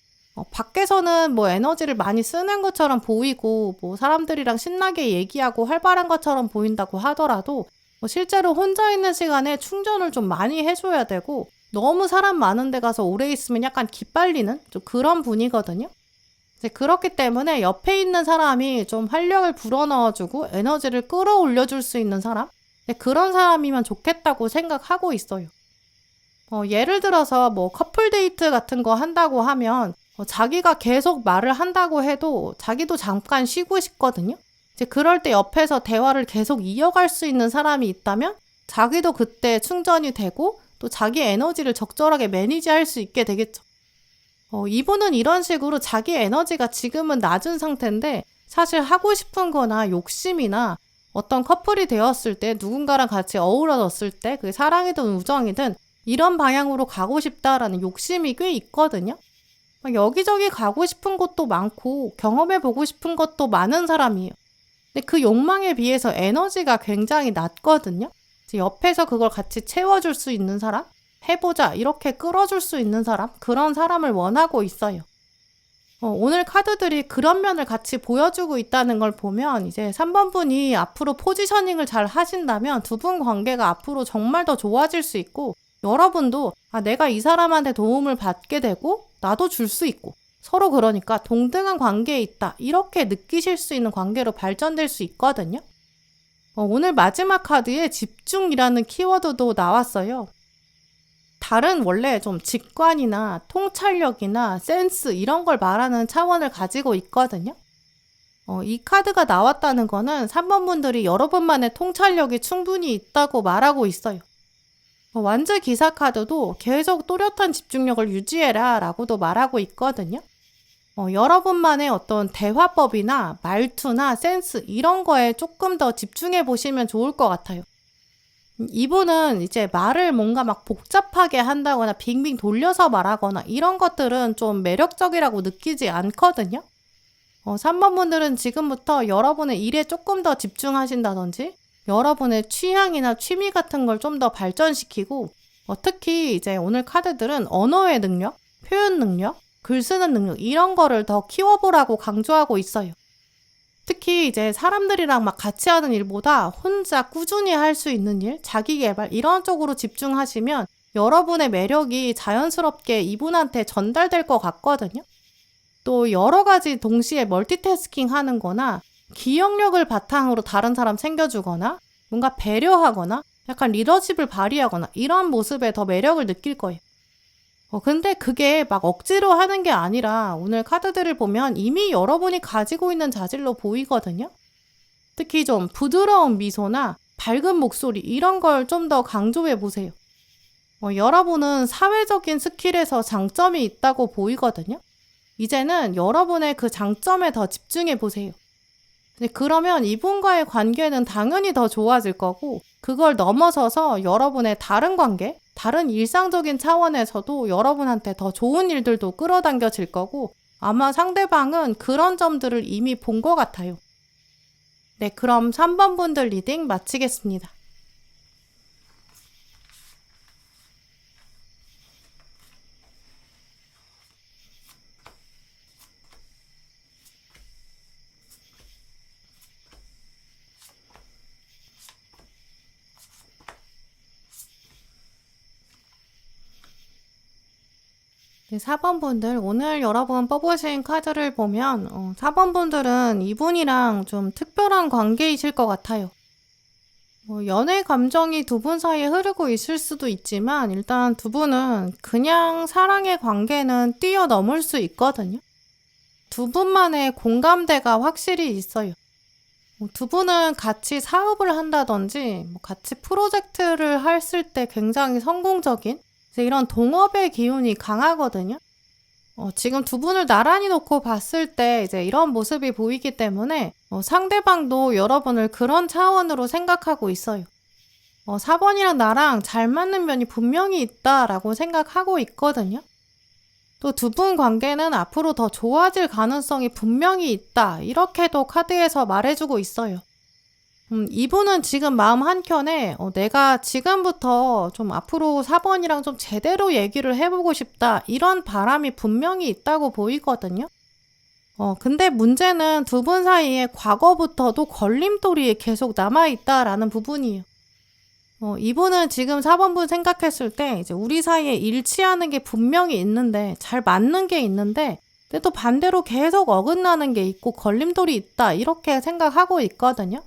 밖에서는 뭐 에너지를 많이 쓰는 것처럼 보이고 뭐 사람들이랑 신나게 얘기하고 활발한 것처럼 보인다고 하더라도 실제로 혼자 있는 시간에 충전을 좀 많이 해줘야 되고 너무 사람 많은 데 가서 오래 있으면 약간 기빨리는 좀 그런 분이거든요. 이제 그렇기 때문에 옆에 있는 사람이 좀 활력을 불어넣어주고 에너지를 끌어올려줄 수 있는 사람? 그런 사람이면 좋겠다고 생각하고 있어요. 예를 들어서 뭐 커플 데이트 같은 거 한다고 하면 자기가 계속 말을 한다고 해도 자기도 잠깐 쉬고 싶거든요. 이제 그럴 때 옆에서 대화를 계속 이어갈 수 있는 사람이 있다면 자기도 그때 충전이 되고 또 자기 에너지를 적절하게 매니지할 수 있게 되겠죠. 이분은 이런 식으로 자기 에너지가 지금은 낮은 상태인데 사실 하고 싶은 거나 욕심이나 어떤 커플이 되었을 때 누군가랑 같이 어우러졌을 때 그게 사랑이든 우정이든 이런 방향으로 가고 싶다라는 욕심이 꽤 있거든요. 여기저기 가고 싶은 곳도 많고 경험해보고 싶은 것도 많은 사람이에요. 근데 그 욕망에 비해서 에너지가 굉장히 낮거든요. 옆에서 그걸 같이 채워줄 수 있는 사람? 해보자 이렇게 끌어줄 수 있는 사람? 그런 사람을 원하고 있어요. 오늘 카드들이 그런 면을 같이 보여주고 있다는 걸 보면 이제 3번 분이 앞으로 포지셔닝을 잘 하신다면 두 분 관계가 앞으로 정말 더 좋아질 수 있고 여러분도 내가 이 사람한테 도움을 받게 되고 나도 줄 수 있고 서로 그러니까 동등한 관계에 있다 이렇게 느끼실 수 있는 관계로 발전될 수 있거든요. 오늘 마지막 카드에 집중이라는 키워드도 나왔어요. 달은 원래 좀 직관이나 통찰력이나 센스 이런 걸 말하는 차원을 가지고 있거든요. 이 카드가 나왔다는 거는 3번 분들이 여러분만의 통찰력이 충분히 있다고 말하고 있어요. 완즈 기사 카드도 계속 또렷한 집중력을 유지해라 라고도 말하고 있거든요. 여러분만의 어떤 대화법이나 말투나 센스 이런 거에 조금 더 집중해 보시면 좋을 것 같아요. 이분은 이제 말을 뭔가 막 복잡하게 한다거나 빙빙 돌려서 말하거나 이런 것들은 좀 매력적이라고 느끼지 않거든요. 3번 분들은 지금부터 여러분의 일에 조금 더 집중하신다든지 여러분의 취향이나 취미 같은 걸 좀 더 발전시키고 특히 이제 오늘 카드들은 언어의 능력, 표현 능력, 글 쓰는 능력 이런 거를 더 키워보라고 강조하고 있어요. 특히 이제 사람들이랑 막 같이 하는 일보다 혼자 꾸준히 할 수 있는 일, 자기 개발 이런 쪽으로 집중하시면 여러분의 매력이 자연스럽게 이분한테 전달될 것 같거든요. 또 여러 가지 동시에 멀티태스킹 하는 거나 기억력을 바탕으로 다른 사람 챙겨주거나 뭔가 배려하거나 약간 리더십을 발휘하거나 이런 모습에 더 매력을 느낄 거예요. 근데 그게 막 억지로 하는 게 아니라 오늘 카드들을 보면 이미 여러분이 가지고 있는 자질로 보이거든요. 특히 좀 부드러운 미소나 밝은 목소리 이런 걸 좀 더 강조해 보세요. 여러분은 사회적인 스킬에서 장점이 있다고 보이거든요. 이제는 여러분의 그 장점에 더 집중해 보세요. 그러면 이분과의 관계는 당연히 더 좋아질 거고 그걸 넘어서서 여러분의 다른 관계, 다른 일상적인 차원에서도 여러분한테 더 좋은 일들도 끌어당겨질 거고 아마 상대방은 그런 점들을 이미 본 것 같아요. 네, 그럼 3번 분들 리딩 마치겠습니다. 4번 분들, 오늘 여러분 뽑으신 카드를 보면 4번 분들은 이분이랑 좀 특별한 관계이실 것 같아요. 연애 감정이 두 분 사이에 흐르고 있을 수도 있지만 일단 두 분은 그냥 사랑의 관계는 뛰어넘을 수 있거든요. 두 분만의 공감대가 확실히 있어요. 두 분은 같이 사업을 한다든지 같이 프로젝트를 했을 때 굉장히 성공적인 이제 이런 동업의 기운이 강하거든요. 지금 두 분을 나란히 놓고 봤을 때 이제 이런 모습이 보이기 때문에 상대방도 여러분을 그런 차원으로 생각하고 있어요. 4번이랑 나랑 잘 맞는 면이 분명히 있다라고 생각하고 있거든요. 또 두 분 관계는 앞으로 더 좋아질 가능성이 분명히 있다. 이렇게도 카드에서 말해주고 있어요. 이분은 지금 마음 한켠에 내가 지금부터 좀 앞으로 4번이랑 좀 제대로 얘기를 해보고 싶다. 이런 바람이 분명히 있다고 보이거든요. 근데 문제는 두 분 사이에 과거부터도 걸림돌이 계속 남아있다라는 부분이에요. 이분은 지금 4번분 생각했을 때 이제 우리 사이에 일치하는 게 분명히 있는데 잘 맞는 게 있는데 근데 또 반대로 계속 어긋나는 게 있고 걸림돌이 있다 이렇게 생각하고 있거든요.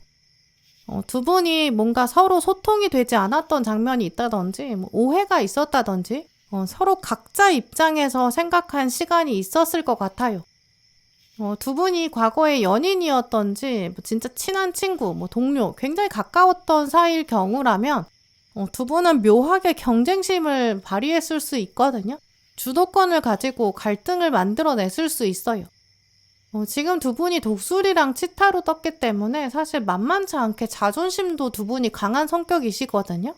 두 분이 뭔가 서로 소통이 되지 않았던 장면이 있다든지 오해가 있었다든지 서로 각자 입장에서 생각한 시간이 있었을 것 같아요. 두 분이 과거에 연인이었던지 진짜 친한 친구, 동료, 굉장히 가까웠던 사이일 경우라면 두 분은 묘하게 경쟁심을 발휘했을 수 있거든요. 주도권을 가지고 갈등을 만들어냈을 수 있어요. 지금 두 분이 독수리랑 치타로 떴기 때문에 사실 만만치 않게 자존심도 두 분이 강한 성격이시거든요.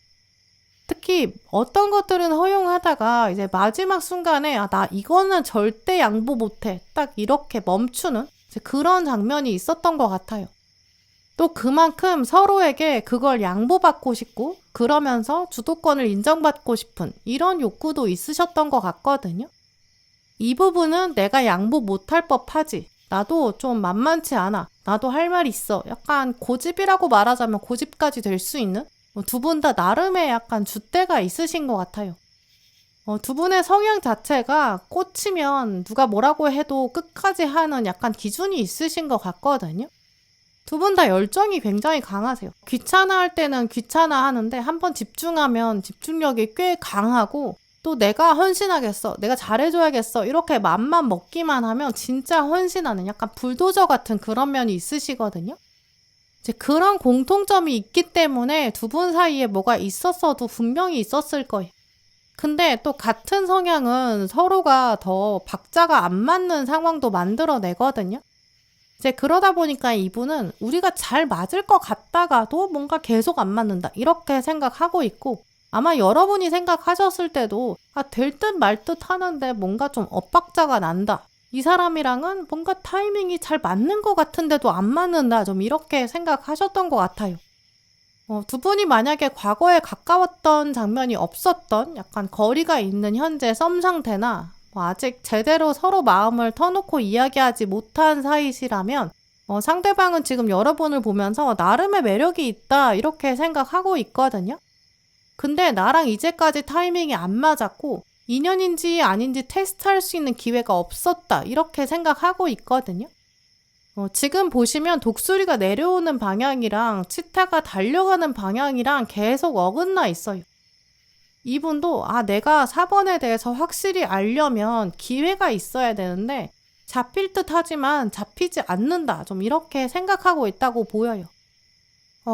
특히 어떤 것들은 허용하다가 이제 마지막 순간에 나 이거는 절대 양보 못해. 딱 이렇게 멈추는 그런 장면이 있었던 것 같아요. 또 그만큼 서로에게 그걸 양보받고 싶고 그러면서 주도권을 인정받고 싶은 이런 욕구도 있으셨던 것 같거든요. 이 부분은 내가 양보 못할 법하지. 나도 좀 만만치 않아. 나도 할 말 있어. 약간 고집이라고 말하자면 고집까지 될 수 있는 두 분 다 나름의 약간 줏대가 있으신 것 같아요. 두 분의 성향 자체가 꽂히면 누가 뭐라고 해도 끝까지 하는 약간 기준이 있으신 것 같거든요. 두 분 다 열정이 굉장히 강하세요. 귀찮아할 때는 귀찮아하는데 한번 집중하면 집중력이 꽤 강하고 또 내가 헌신하겠어, 내가 잘해줘야겠어 이렇게 맘만 먹기만 하면 진짜 헌신하는 약간 불도저 같은 그런 면이 있으시거든요. 이제 그런 공통점이 있기 때문에 두 분 사이에 뭐가 있었어도 분명히 있었을 거예요. 근데 또 같은 성향은 서로가 더 박자가 안 맞는 상황도 만들어내거든요. 이제 그러다 보니까 이분은 우리가 잘 맞을 것 같다가도 뭔가 계속 안 맞는다 이렇게 생각하고 있고 아마 여러분이 생각하셨을 때도 될 듯 말 듯 하는데 뭔가 좀 엇박자가 난다. 이 사람이랑은 뭔가 타이밍이 잘 맞는 것 같은데도 안 맞는다. 좀 이렇게 생각하셨던 것 같아요. 두 분이 만약에 과거에 가까웠던 장면이 없었던 약간 거리가 있는 현재 썸 상태나 아직 제대로 서로 마음을 터놓고 이야기하지 못한 사이시라면 상대방은 지금 여러분을 보면서 나름의 매력이 있다 이렇게 생각하고 있거든요. 근데 나랑 이제까지 타이밍이 안 맞았고 인연인지 아닌지 테스트할 수 있는 기회가 없었다 이렇게 생각하고 있거든요. 지금 보시면 독수리가 내려오는 방향이랑 치타가 달려가는 방향이랑 계속 어긋나 있어요. 이분도 내가 4번에 대해서 확실히 알려면 기회가 있어야 되는데 잡힐 듯 하지만 잡히지 않는다. 좀 이렇게 생각하고 있다고 보여요.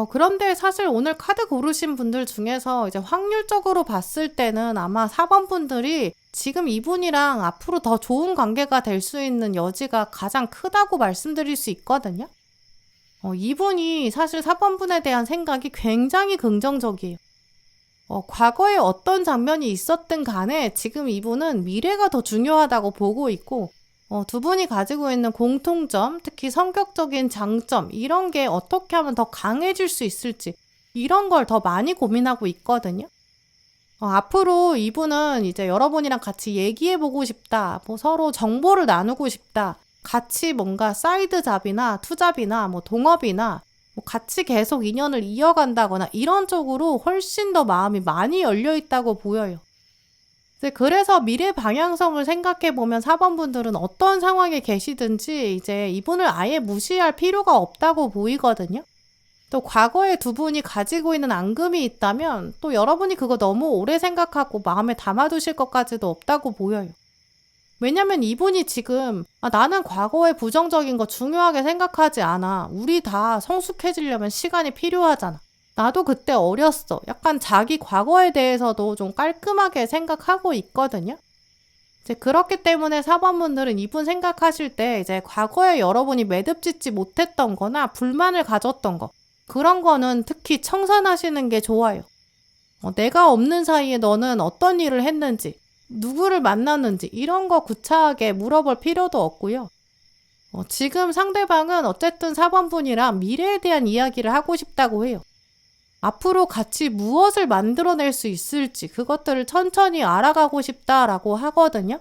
그런데 사실 오늘 카드 고르신 분들 중에서 이제 확률적으로 봤을 때는 아마 4번 분들이 지금 이분이랑 앞으로 더 좋은 관계가 될 수 있는 여지가 가장 크다고 말씀드릴 수 있거든요. 이분이 사실 4번 분에 대한 생각이 굉장히 긍정적이에요. 과거에 어떤 장면이 있었든 간에 지금 이분은 미래가 더 중요하다고 보고 있고 두 분이 가지고 있는 공통점, 특히 성격적인 장점 이런 게 어떻게 하면 더 강해질 수 있을지 이런 걸 더 많이 고민하고 있거든요. 앞으로 이분은 이제 여러분이랑 같이 얘기해보고 싶다, 서로 정보를 나누고 싶다, 같이 뭔가 사이드 잡이나 투잡이나 동업이나 같이 계속 인연을 이어간다거나 이런 쪽으로 훨씬 더 마음이 많이 열려있다고 보여요. 이제 그래서 미래 방향성을 생각해 보면 4번 분들은 어떤 상황에 계시든지 이제 이분을 아예 무시할 필요가 없다고 보이거든요. 또 과거에 두 분이 가지고 있는 앙금이 있다면 또 여러분이 그거 너무 오래 생각하고 마음에 담아두실 것까지도 없다고 보여요. 왜냐면 이분이 지금 나는 과거의 부정적인 거 중요하게 생각하지 않아. 우리 다 성숙해지려면 시간이 필요하잖아. 나도 그때 어렸어. 약간 자기 과거에 대해서도 좀 깔끔하게 생각하고 있거든요. 이제 그렇기 때문에 4번 분들은 이분 생각하실 때 이제 과거에 여러분이 매듭짓지 못했던 거나 불만을 가졌던 거, 그런 거는 특히 청산하시는 게 좋아요. 내가 없는 사이에 너는 어떤 일을 했는지, 누구를 만났는지 이런 거 구차하게 물어볼 필요도 없고요. 지금 상대방은 어쨌든 4번 분이랑 미래에 대한 이야기를 하고 싶다고 해요. 앞으로 같이 무엇을 만들어낼 수 있을지 그것들을 천천히 알아가고 싶다라고 하거든요.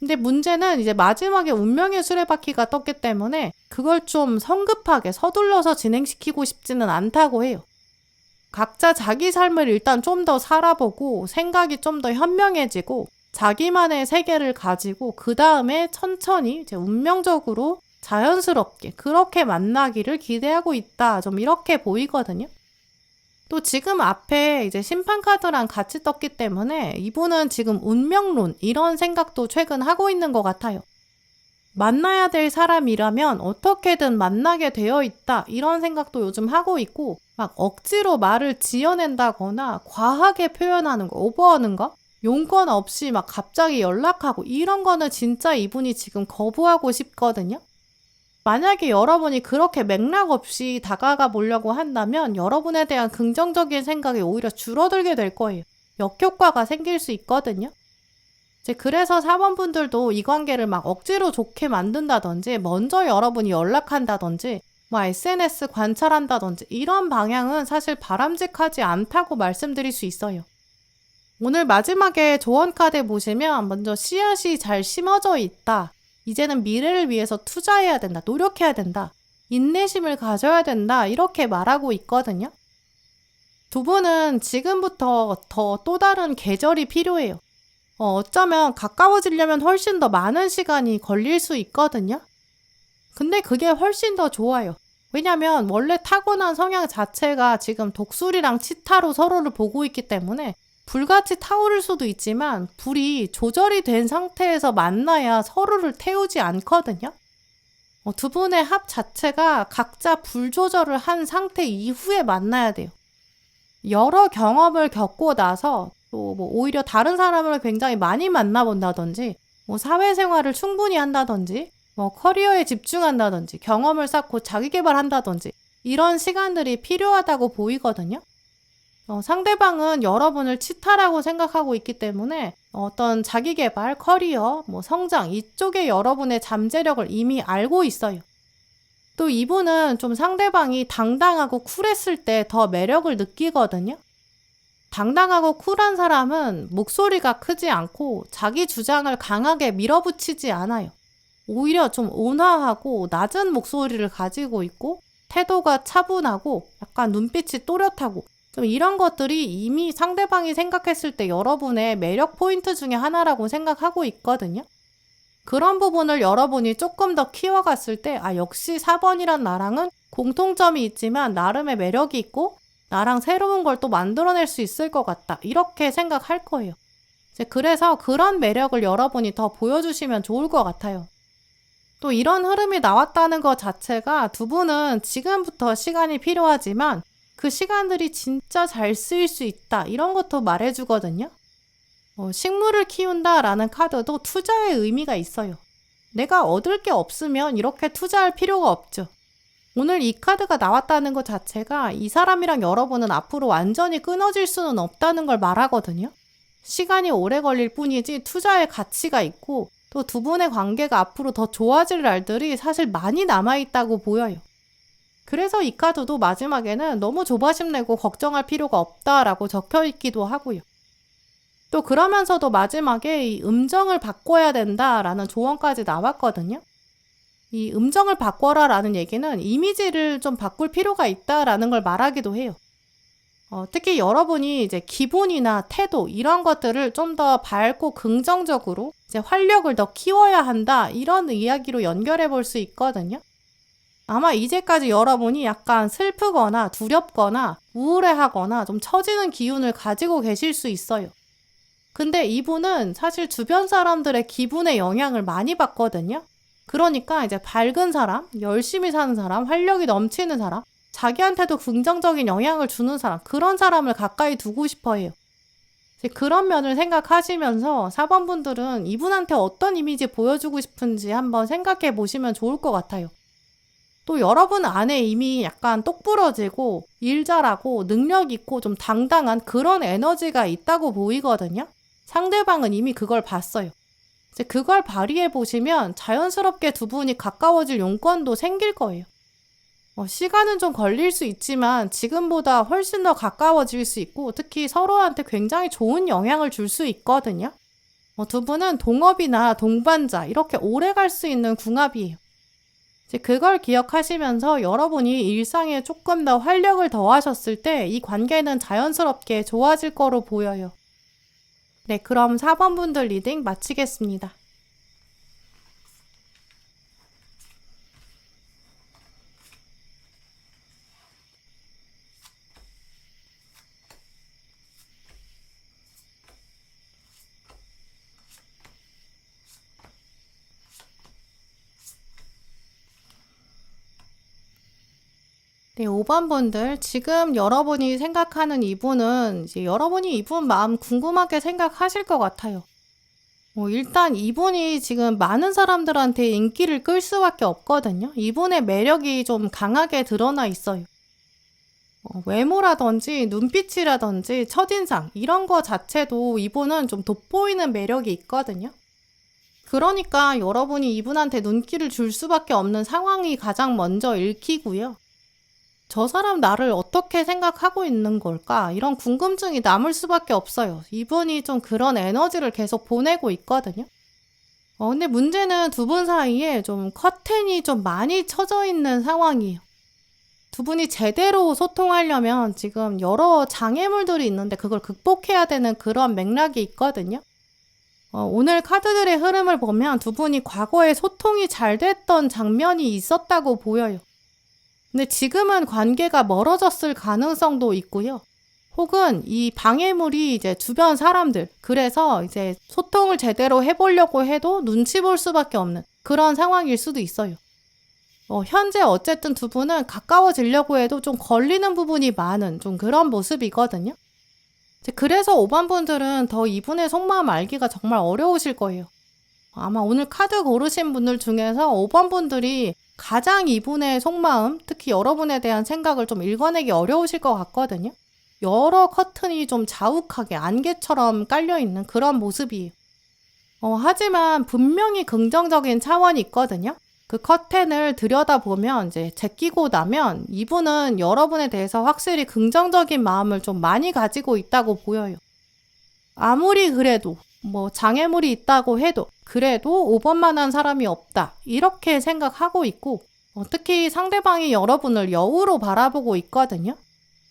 근데 문제는 이제 마지막에 운명의 수레바퀴가 떴기 때문에 그걸 좀 성급하게 서둘러서 진행시키고 싶지는 않다고 해요. 각자 자기 삶을 일단 좀 더 살아보고 생각이 좀 더 현명해지고 자기만의 세계를 가지고 그 다음에 천천히 이제 운명적으로 자연스럽게 그렇게 만나기를 기대하고 있다. 좀 이렇게 보이거든요. 또 지금 앞에 이제 심판 카드랑 같이 떴기 때문에 이분은 지금 운명론 이런 생각도 최근 하고 있는 것 같아요. 만나야 될 사람이라면 어떻게든 만나게 되어 있다 이런 생각도 요즘 하고 있고 막 억지로 말을 지어낸다거나 과하게 표현하는 거, 오버하는 거, 용건 없이 막 갑자기 연락하고 이런 거는 진짜 이분이 지금 거부하고 싶거든요. 만약에 여러분이 그렇게 맥락 없이 다가가 보려고 한다면 여러분에 대한 긍정적인 생각이 오히려 줄어들게 될 거예요. 역효과가 생길 수 있거든요. 이제 그래서 4번 분들도 이 관계를 막 억지로 좋게 만든다든지 먼저 여러분이 연락한다든지 SNS 관찰한다든지 이런 방향은 사실 바람직하지 않다고 말씀드릴 수 있어요. 오늘 마지막에 조언 카드 보시면 먼저 씨앗이 잘 심어져 있다. 이제는 미래를 위해서 투자해야 된다. 노력해야 된다. 인내심을 가져야 된다. 이렇게 말하고 있거든요. 두 분은 지금부터 더 또 다른 계절이 필요해요. 어쩌면 가까워지려면 훨씬 더 많은 시간이 걸릴 수 있거든요. 근데 그게 훨씬 더 좋아요. 왜냐면 원래 타고난 성향 자체가 지금 독수리랑 치타로 서로를 보고 있기 때문에 불같이 타오를 수도 있지만 불이 조절이 된 상태에서 만나야 서로를 태우지 않거든요. 두 분의 합 자체가 각자 불 조절을 한 상태 이후에 만나야 돼요. 여러 경험을 겪고 나서 또 뭐 오히려 다른 사람을 굉장히 많이 만나본다든지 뭐 사회생활을 충분히 한다든지 뭐 커리어에 집중한다든지 경험을 쌓고 자기계발한다든지 이런 시간들이 필요하다고 보이거든요. 상대방은 여러분을 치타라고 생각하고 있기 때문에 어떤 자기계발, 커리어, 뭐 성장 이쪽에 여러분의 잠재력을 이미 알고 있어요. 또 이분은 좀 상대방이 당당하고 쿨했을 때 더 매력을 느끼거든요. 당당하고 쿨한 사람은 목소리가 크지 않고 자기 주장을 강하게 밀어붙이지 않아요. 오히려 좀 온화하고 낮은 목소리를 가지고 있고 태도가 차분하고 약간 눈빛이 또렷하고 좀 이런 것들이 이미 상대방이 생각했을 때 여러분의 매력 포인트 중에 하나라고 생각하고 있거든요. 그런 부분을 여러분이 조금 더 키워갔을 때 역시 4번이란 나랑은 공통점이 있지만 나름의 매력이 있고 나랑 새로운 걸 또 만들어낼 수 있을 것 같다. 이렇게 생각할 거예요. 그래서 그런 매력을 여러분이 더 보여주시면 좋을 것 같아요. 또 이런 흐름이 나왔다는 것 자체가 두 분은 지금부터 시간이 필요하지만 그 시간들이 진짜 잘 쓰일 수 있다. 이런 것도 말해주거든요. 식물을 키운다라는 카드도 투자의 의미가 있어요. 내가 얻을 게 없으면 이렇게 투자할 필요가 없죠. 오늘 이 카드가 나왔다는 것 자체가 이 사람이랑 여러분은 앞으로 완전히 끊어질 수는 없다는 걸 말하거든요. 시간이 오래 걸릴 뿐이지 투자의 가치가 있고 또 두 분의 관계가 앞으로 더 좋아질 날들이 사실 많이 남아있다고 보여요. 그래서 이 카드도 마지막에는 너무 조바심 내고 걱정할 필요가 없다라고 적혀있기도 하고요. 또 그러면서도 마지막에 이 음정을 바꿔야 된다라는 조언까지 나왔거든요. 이 음정을 바꿔라라는 얘기는 이미지를 좀 바꿀 필요가 있다라는 걸 말하기도 해요. 특히 여러분이 이제 기본이나 태도 이런 것들을 좀 더 밝고 긍정적으로 이제 활력을 더 키워야 한다 이런 이야기로 연결해 볼 수 있거든요. 아마 이제까지 여러분이 약간 슬프거나 두렵거나 우울해하거나 좀 처지는 기운을 가지고 계실 수 있어요. 근데 이분은 사실 주변 사람들의 기분에 영향을 많이 받거든요. 그러니까 이제 밝은 사람, 열심히 사는 사람, 활력이 넘치는 사람, 자기한테도 긍정적인 영향을 주는 사람, 그런 사람을 가까이 두고 싶어 해요. 이제 그런 면을 생각하시면서 4번 분들은 이분한테 어떤 이미지 보여주고 싶은지 한번 생각해 보시면 좋을 것 같아요. 또 여러분 안에 이미 약간 똑부러지고 일 잘하고 능력 있고 좀 당당한 그런 에너지가 있다고 보이거든요. 상대방은 이미 그걸 봤어요. 이제 그걸 발휘해 보시면 자연스럽게 두 분이 가까워질 용건도 생길 거예요. 시간은 좀 걸릴 수 있지만 지금보다 훨씬 더 가까워질 수 있고 특히 서로한테 굉장히 좋은 영향을 줄 수 있거든요. 두 분은 동업이나 동반자 이렇게 오래 갈 수 있는 궁합이에요. 이제 그걸 기억하시면서 여러분이 일상에 조금 더 활력을 더하셨을 때 이 관계는 자연스럽게 좋아질 거로 보여요. 네, 그럼 4번 분들 리딩 마치겠습니다. 네, 5번 분들, 지금 여러분이 생각하는 이분은 이제 여러분이 이분 마음 궁금하게 생각하실 것 같아요. 일단 이분이 지금 많은 사람들한테 인기를 끌 수밖에 없거든요. 이분의 매력이 좀 강하게 드러나 있어요. 외모라든지 눈빛이라든지 첫인상 이런 거 자체도 이분은 좀 돋보이는 매력이 있거든요. 그러니까 여러분이 이분한테 눈길을 줄 수밖에 없는 상황이 가장 먼저 읽히고요. 저 사람 나를 어떻게 생각하고 있는 걸까? 이런 궁금증이 남을 수밖에 없어요. 이분이 좀 그런 에너지를 계속 보내고 있거든요. 근데 문제는 두 분 사이에 좀 커튼이 좀 많이 쳐져 있는 상황이에요. 두 분이 제대로 소통하려면 지금 여러 장애물들이 있는데 그걸 극복해야 되는 그런 맥락이 있거든요. 오늘 카드들의 흐름을 보면 두 분이 과거에 소통이 잘 됐던 장면이 있었다고 보여요. 근데 지금은 관계가 멀어졌을 가능성도 있고요. 혹은 이 방해물이 이제 주변 사람들, 그래서 이제 소통을 제대로 해보려고 해도 눈치 볼 수밖에 없는 그런 상황일 수도 있어요. 현재 어쨌든 두 분은 가까워지려고 해도 좀 걸리는 부분이 많은 좀 그런 모습이거든요. 그래서 5번 분들은 더 이분의 속마음 알기가 정말 어려우실 거예요. 아마 오늘 카드 고르신 분들 중에서 5번 분들이 가장 이분의 속마음, 특히 여러분에 대한 생각을 좀 읽어내기 어려우실 것 같거든요. 여러 커튼이 좀 자욱하게 안개처럼 깔려있는 그런 모습이에요. 하지만 분명히 긍정적인 차원이 있거든요. 그 커튼을 들여다보면 이제 제끼고 나면 이분은 여러분에 대해서 확실히 긍정적인 마음을 좀 많이 가지고 있다고 보여요. 아무리 그래도 장애물이 있다고 해도 그래도 5번만한 사람이 없다 이렇게 생각하고 있고 특히 상대방이 여러분을 여우로 바라보고 있거든요.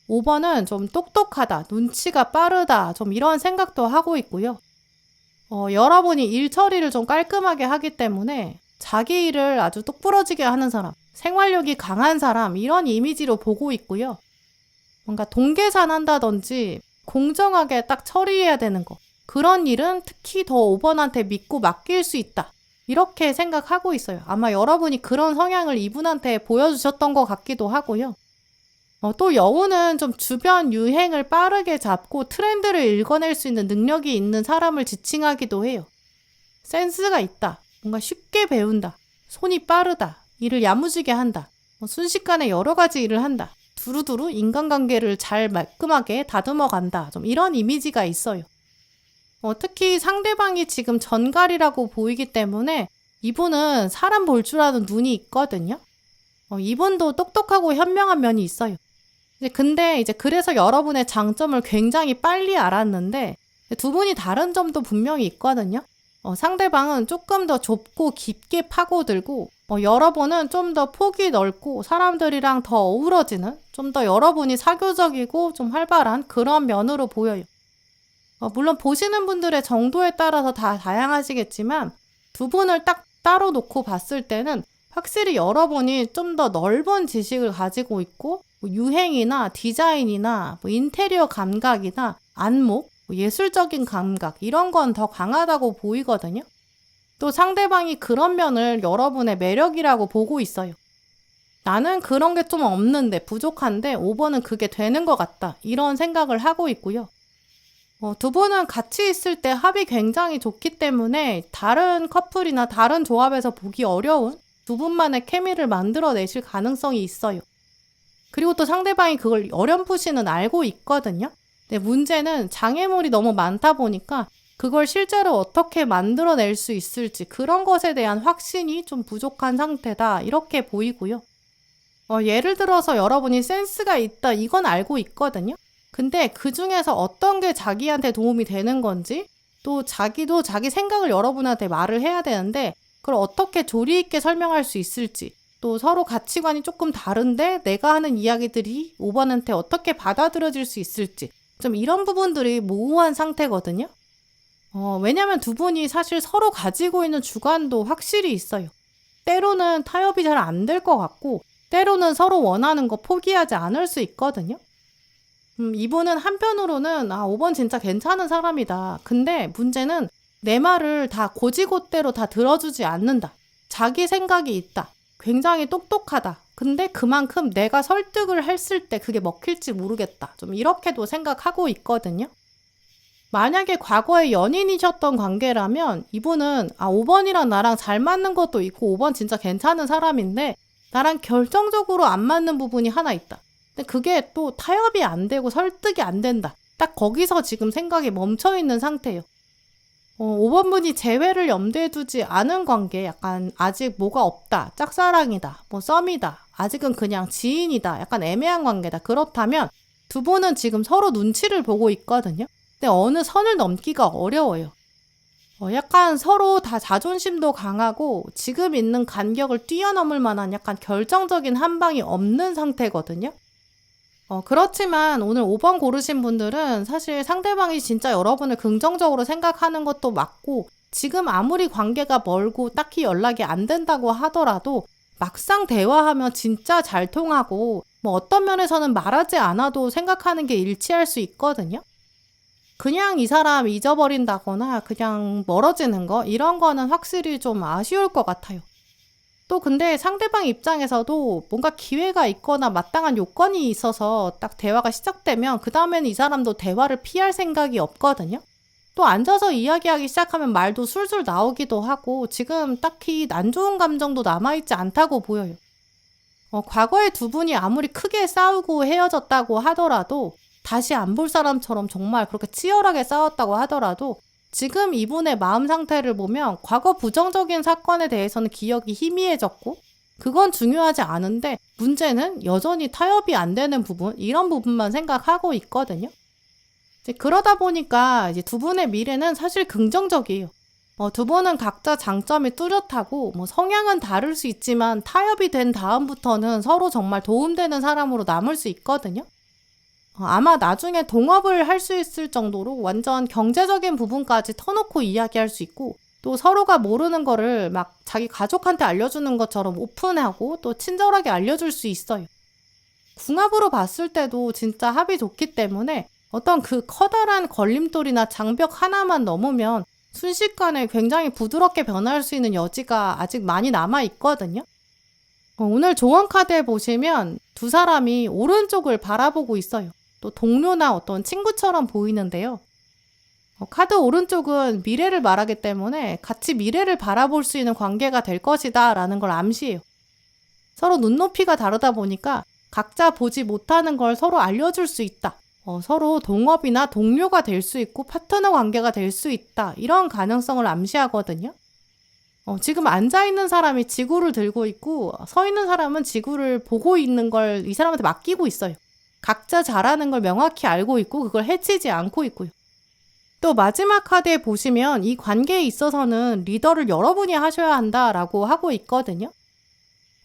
5번은 좀 똑똑하다, 눈치가 빠르다 좀 이런 생각도 하고 있고요. 여러분이 일 처리를 좀 깔끔하게 하기 때문에 자기 일을 아주 똑부러지게 하는 사람, 생활력이 강한 사람 이런 이미지로 보고 있고요. 뭔가 동계산한다든지 공정하게 딱 처리해야 되는 거 그런 일은 특히 더 5번한테 믿고 맡길 수 있다. 이렇게 생각하고 있어요. 아마 여러분이 그런 성향을 이분한테 보여주셨던 것 같기도 하고요. 또 여우는 좀 주변 유행을 빠르게 잡고 트렌드를 읽어낼 수 있는 능력이 있는 사람을 지칭하기도 해요. 센스가 있다. 뭔가 쉽게 배운다. 손이 빠르다. 일을 야무지게 한다. 순식간에 여러 가지 일을 한다. 두루두루 인간관계를 잘 말끔하게 다듬어 간다. 좀 이런 이미지가 있어요. 특히 상대방이 지금 전갈이라고 보이기 때문에 이분은 사람 볼 줄 아는 눈이 있거든요. 이분도 똑똑하고 현명한 면이 있어요. 근데 이제 그래서 여러분의 장점을 굉장히 빨리 알았는데 두 분이 다른 점도 분명히 있거든요. 상대방은 조금 더 좁고 깊게 파고들고 여러분은 좀 더 폭이 넓고 사람들이랑 더 어우러지는, 좀 더 여러분이 사교적이고 좀 활발한 그런 면으로 보여요. 물론 보시는 분들의 정도에 따라서 다 다양하시겠지만 두 분을 딱 따로 놓고 봤을 때는 확실히 여러분이 좀 더 넓은 지식을 가지고 있고 유행이나 디자인이나 인테리어 감각이나 안목, 예술적인 감각 이런 건 더 강하다고 보이거든요. 또 상대방이 그런 면을 여러분의 매력이라고 보고 있어요. 나는 그런 게 좀 없는데 부족한데 5번은 그게 되는 것 같다. 이런 생각을 하고 있고요. 두 분은 같이 있을 때 합이 굉장히 좋기 때문에 다른 커플이나 다른 조합에서 보기 어려운 두 분만의 케미를 만들어내실 가능성이 있어요. 그리고 또 상대방이 그걸 어렴풋이는 알고 있거든요. 근데 문제는 장애물이 너무 많다 보니까 그걸 실제로 어떻게 만들어낼 수 있을지 그런 것에 대한 확신이 좀 부족한 상태다. 이렇게 보이고요. 예를 들어서 여러분이 센스가 있다. 이건 알고 있거든요. 근데 그 중에서 어떤 게 자기한테 도움이 되는 건지 또 자기도 자기 생각을 여러분한테 말을 해야 되는데 그걸 어떻게 조리 있게 설명할 수 있을지 또 서로 가치관이 조금 다른데 내가 하는 이야기들이 5번한테 어떻게 받아들여질 수 있을지 좀 이런 부분들이 모호한 상태거든요. 왜냐면 두 분이 사실 서로 가지고 있는 주관도 확실히 있어요. 때로는 타협이 잘 안 될 것 같고 때로는 서로 원하는 거 포기하지 않을 수 있거든요. 이분은 한편으로는 5번 진짜 괜찮은 사람이다. 근데 문제는 내 말을 다 고지고대로 다 들어주지 않는다. 자기 생각이 있다. 굉장히 똑똑하다. 근데 그만큼 내가 설득을 했을 때 그게 먹힐지 모르겠다. 좀 이렇게도 생각하고 있거든요. 만약에 과거에 연인이셨던 관계라면 이분은 5번이랑 나랑 잘 맞는 것도 있고 5번 진짜 괜찮은 사람인데 나랑 결정적으로 안 맞는 부분이 하나 있다. 근데 그게 또 타협이 안 되고 설득이 안 된다. 딱 거기서 지금 생각이 멈춰있는 상태예요. 5번 분이 재회를 염두에 두지 않은 관계, 약간 아직 뭐가 없다, 짝사랑이다, 썸이다, 아직은 그냥 지인이다, 약간 애매한 관계다. 그렇다면 두 분은 지금 서로 눈치를 보고 있거든요. 근데 어느 선을 넘기가 어려워요. 약간 서로 다 자존심도 강하고 지금 있는 간격을 뛰어넘을 만한 약간 결정적인 한 방이 없는 상태거든요. 그렇지만 오늘 5번 고르신 분들은 사실 상대방이 진짜 여러분을 긍정적으로 생각하는 것도 맞고 지금 아무리 관계가 멀고 딱히 연락이 안 된다고 하더라도 막상 대화하면 진짜 잘 통하고 어떤 면에서는 말하지 않아도 생각하는 게 일치할 수 있거든요. 그냥 이 사람 잊어버린다거나 그냥 멀어지는 거 이런 거는 확실히 좀 아쉬울 것 같아요. 또 근데 상대방 입장에서도 뭔가 기회가 있거나 마땅한 요건이 있어서 딱 대화가 시작되면 그 다음에는 이 사람도 대화를 피할 생각이 없거든요. 또 앉아서 이야기하기 시작하면 말도 술술 나오기도 하고 지금 딱히 안 좋은 감정도 남아있지 않다고 보여요. 과거에 두 분이 아무리 크게 싸우고 헤어졌다고 하더라도 다시 안 볼 사람처럼 정말 그렇게 치열하게 싸웠다고 하더라도 지금 이분의 마음 상태를 보면 과거 부정적인 사건에 대해서는 기억이 희미해졌고 그건 중요하지 않은데 문제는 여전히 타협이 안 되는 부분 이런 부분만 생각하고 있거든요. 이제 그러다 보니까 이제 두 분의 미래는 사실 긍정적이에요. 두 분은 각자 장점이 뚜렷하고 성향은 다를 수 있지만 타협이 된 다음부터는 서로 정말 도움되는 사람으로 남을 수 있거든요. 아마 나중에 동업을 할 수 있을 정도로 완전 경제적인 부분까지 터놓고 이야기할 수 있고 또 서로가 모르는 거를 막 자기 가족한테 알려주는 것처럼 오픈하고 또 친절하게 알려줄 수 있어요. 궁합으로 봤을 때도 진짜 합이 좋기 때문에 어떤 그 커다란 걸림돌이나 장벽 하나만 넘으면 순식간에 굉장히 부드럽게 변할 수 있는 여지가 아직 많이 남아 있거든요. 오늘 조언 카드에 보시면 두 사람이 오른쪽을 바라보고 있어요. 또 동료나 어떤 친구처럼 보이는데요. 카드 오른쪽은 미래를 말하기 때문에 같이 미래를 바라볼 수 있는 관계가 될 것이다 라는 걸 암시해요. 서로 눈높이가 다르다 보니까 각자 보지 못하는 걸 서로 알려줄 수 있다. 서로 동업이나 동료가 될 수 있고 파트너 관계가 될 수 있다. 이런 가능성을 암시하거든요. 지금 앉아있는 사람이 지구를 들고 있고 서 있는 사람은 지구를 보고 있는 걸 이 사람한테 맡기고 있어요. 각자 잘하는 걸 명확히 알고 있고 그걸 해치지 않고 있고요. 또 마지막 카드에 보시면 이 관계에 있어서는 리더를 여러분이 하셔야 한다라고 하고 있거든요.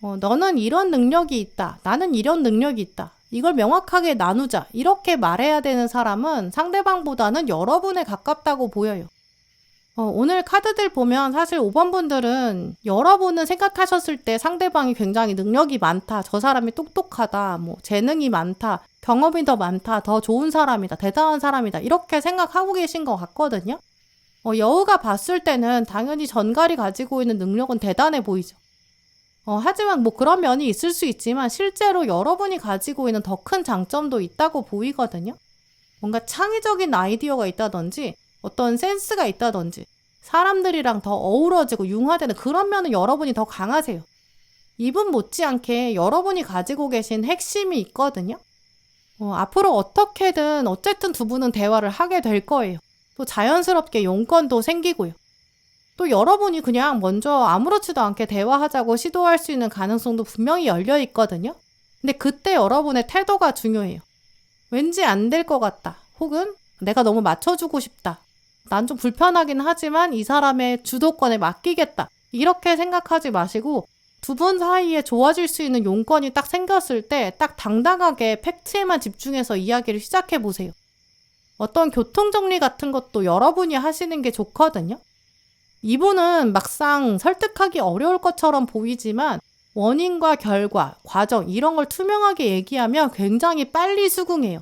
너는 이런 능력이 있다. 나는 이런 능력이 있다. 이걸 명확하게 나누자. 이렇게 말해야 되는 사람은 상대방보다는 여러분에 가깝다고 보여요. 오늘 카드들 보면 사실 5번 분들은 여러분은 생각하셨을 때 상대방이 굉장히 능력이 많다. 저 사람이 똑똑하다. 뭐 재능이 많다. 경험이 더 많다. 더 좋은 사람이다. 대단한 사람이다. 이렇게 생각하고 계신 것 같거든요. 여우가 봤을 때는 당연히 전갈이 가지고 있는 능력은 대단해 보이죠. 하지만 뭐 그런 면이 있을 수 있지만 실제로 여러분이 가지고 있는 더 큰 장점도 있다고 보이거든요. 뭔가 창의적인 아이디어가 있다든지 어떤 센스가 있다든지 사람들이랑 더 어우러지고 융화되는 그런 면은 여러분이 더 강하세요. 이분 못지않게 여러분이 가지고 계신 핵심이 있거든요. 앞으로 어떻게든 어쨌든 두 분은 대화를 하게 될 거예요. 또 자연스럽게 용건도 생기고요. 또 여러분이 그냥 먼저 아무렇지도 않게 대화하자고 시도할 수 있는 가능성도 분명히 열려 있거든요. 근데 그때 여러분의 태도가 중요해요. 왠지 안 될 것 같다. 혹은 내가 너무 맞춰주고 싶다. 난 좀 불편하긴 하지만 이 사람의 주도권에 맡기겠다. 이렇게 생각하지 마시고 두 분 사이에 좋아질 수 있는 용건이 딱 생겼을 때 딱 당당하게 팩트에만 집중해서 이야기를 시작해 보세요. 어떤 교통정리 같은 것도 여러분이 하시는 게 좋거든요. 이분은 막상 설득하기 어려울 것처럼 보이지만 원인과 결과, 과정 이런 걸 투명하게 얘기하면 굉장히 빨리 수긍해요.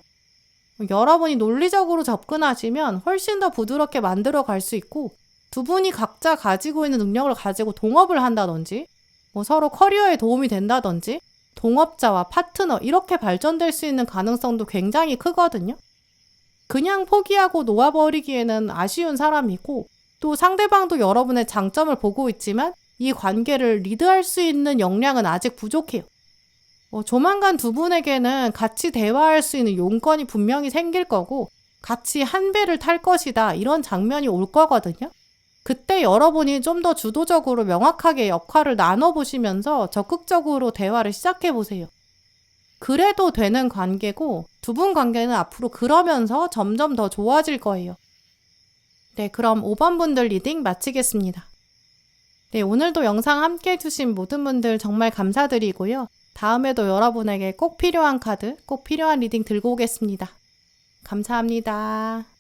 여러분이 논리적으로 접근하시면 훨씬 더 부드럽게 만들어 갈 수 있고 두 분이 각자 가지고 있는 능력을 가지고 동업을 한다든지 뭐 서로 커리어에 도움이 된다든지 동업자와 파트너 이렇게 발전될 수 있는 가능성도 굉장히 크거든요. 그냥 포기하고 놓아버리기에는 아쉬운 사람이고 또 상대방도 여러분의 장점을 보고 있지만 이 관계를 리드할 수 있는 역량은 아직 부족해요. 조만간 두 분에게는 같이 대화할 수 있는 용건이 분명히 생길 거고 같이 한 배를 탈 것이다 이런 장면이 올 거거든요. 그때 여러분이 좀 더 주도적으로 명확하게 역할을 나눠보시면서 적극적으로 대화를 시작해보세요. 그래도 되는 관계고 두 분 관계는 앞으로 그러면서 점점 더 좋아질 거예요. 네, 그럼 5번 분들 리딩 마치겠습니다. 네, 오늘도 영상 함께 해주신 모든 분들 정말 감사드리고요. 다음에도 여러분에게 꼭 필요한 카드, 꼭 필요한 리딩 들고 오겠습니다. 감사합니다.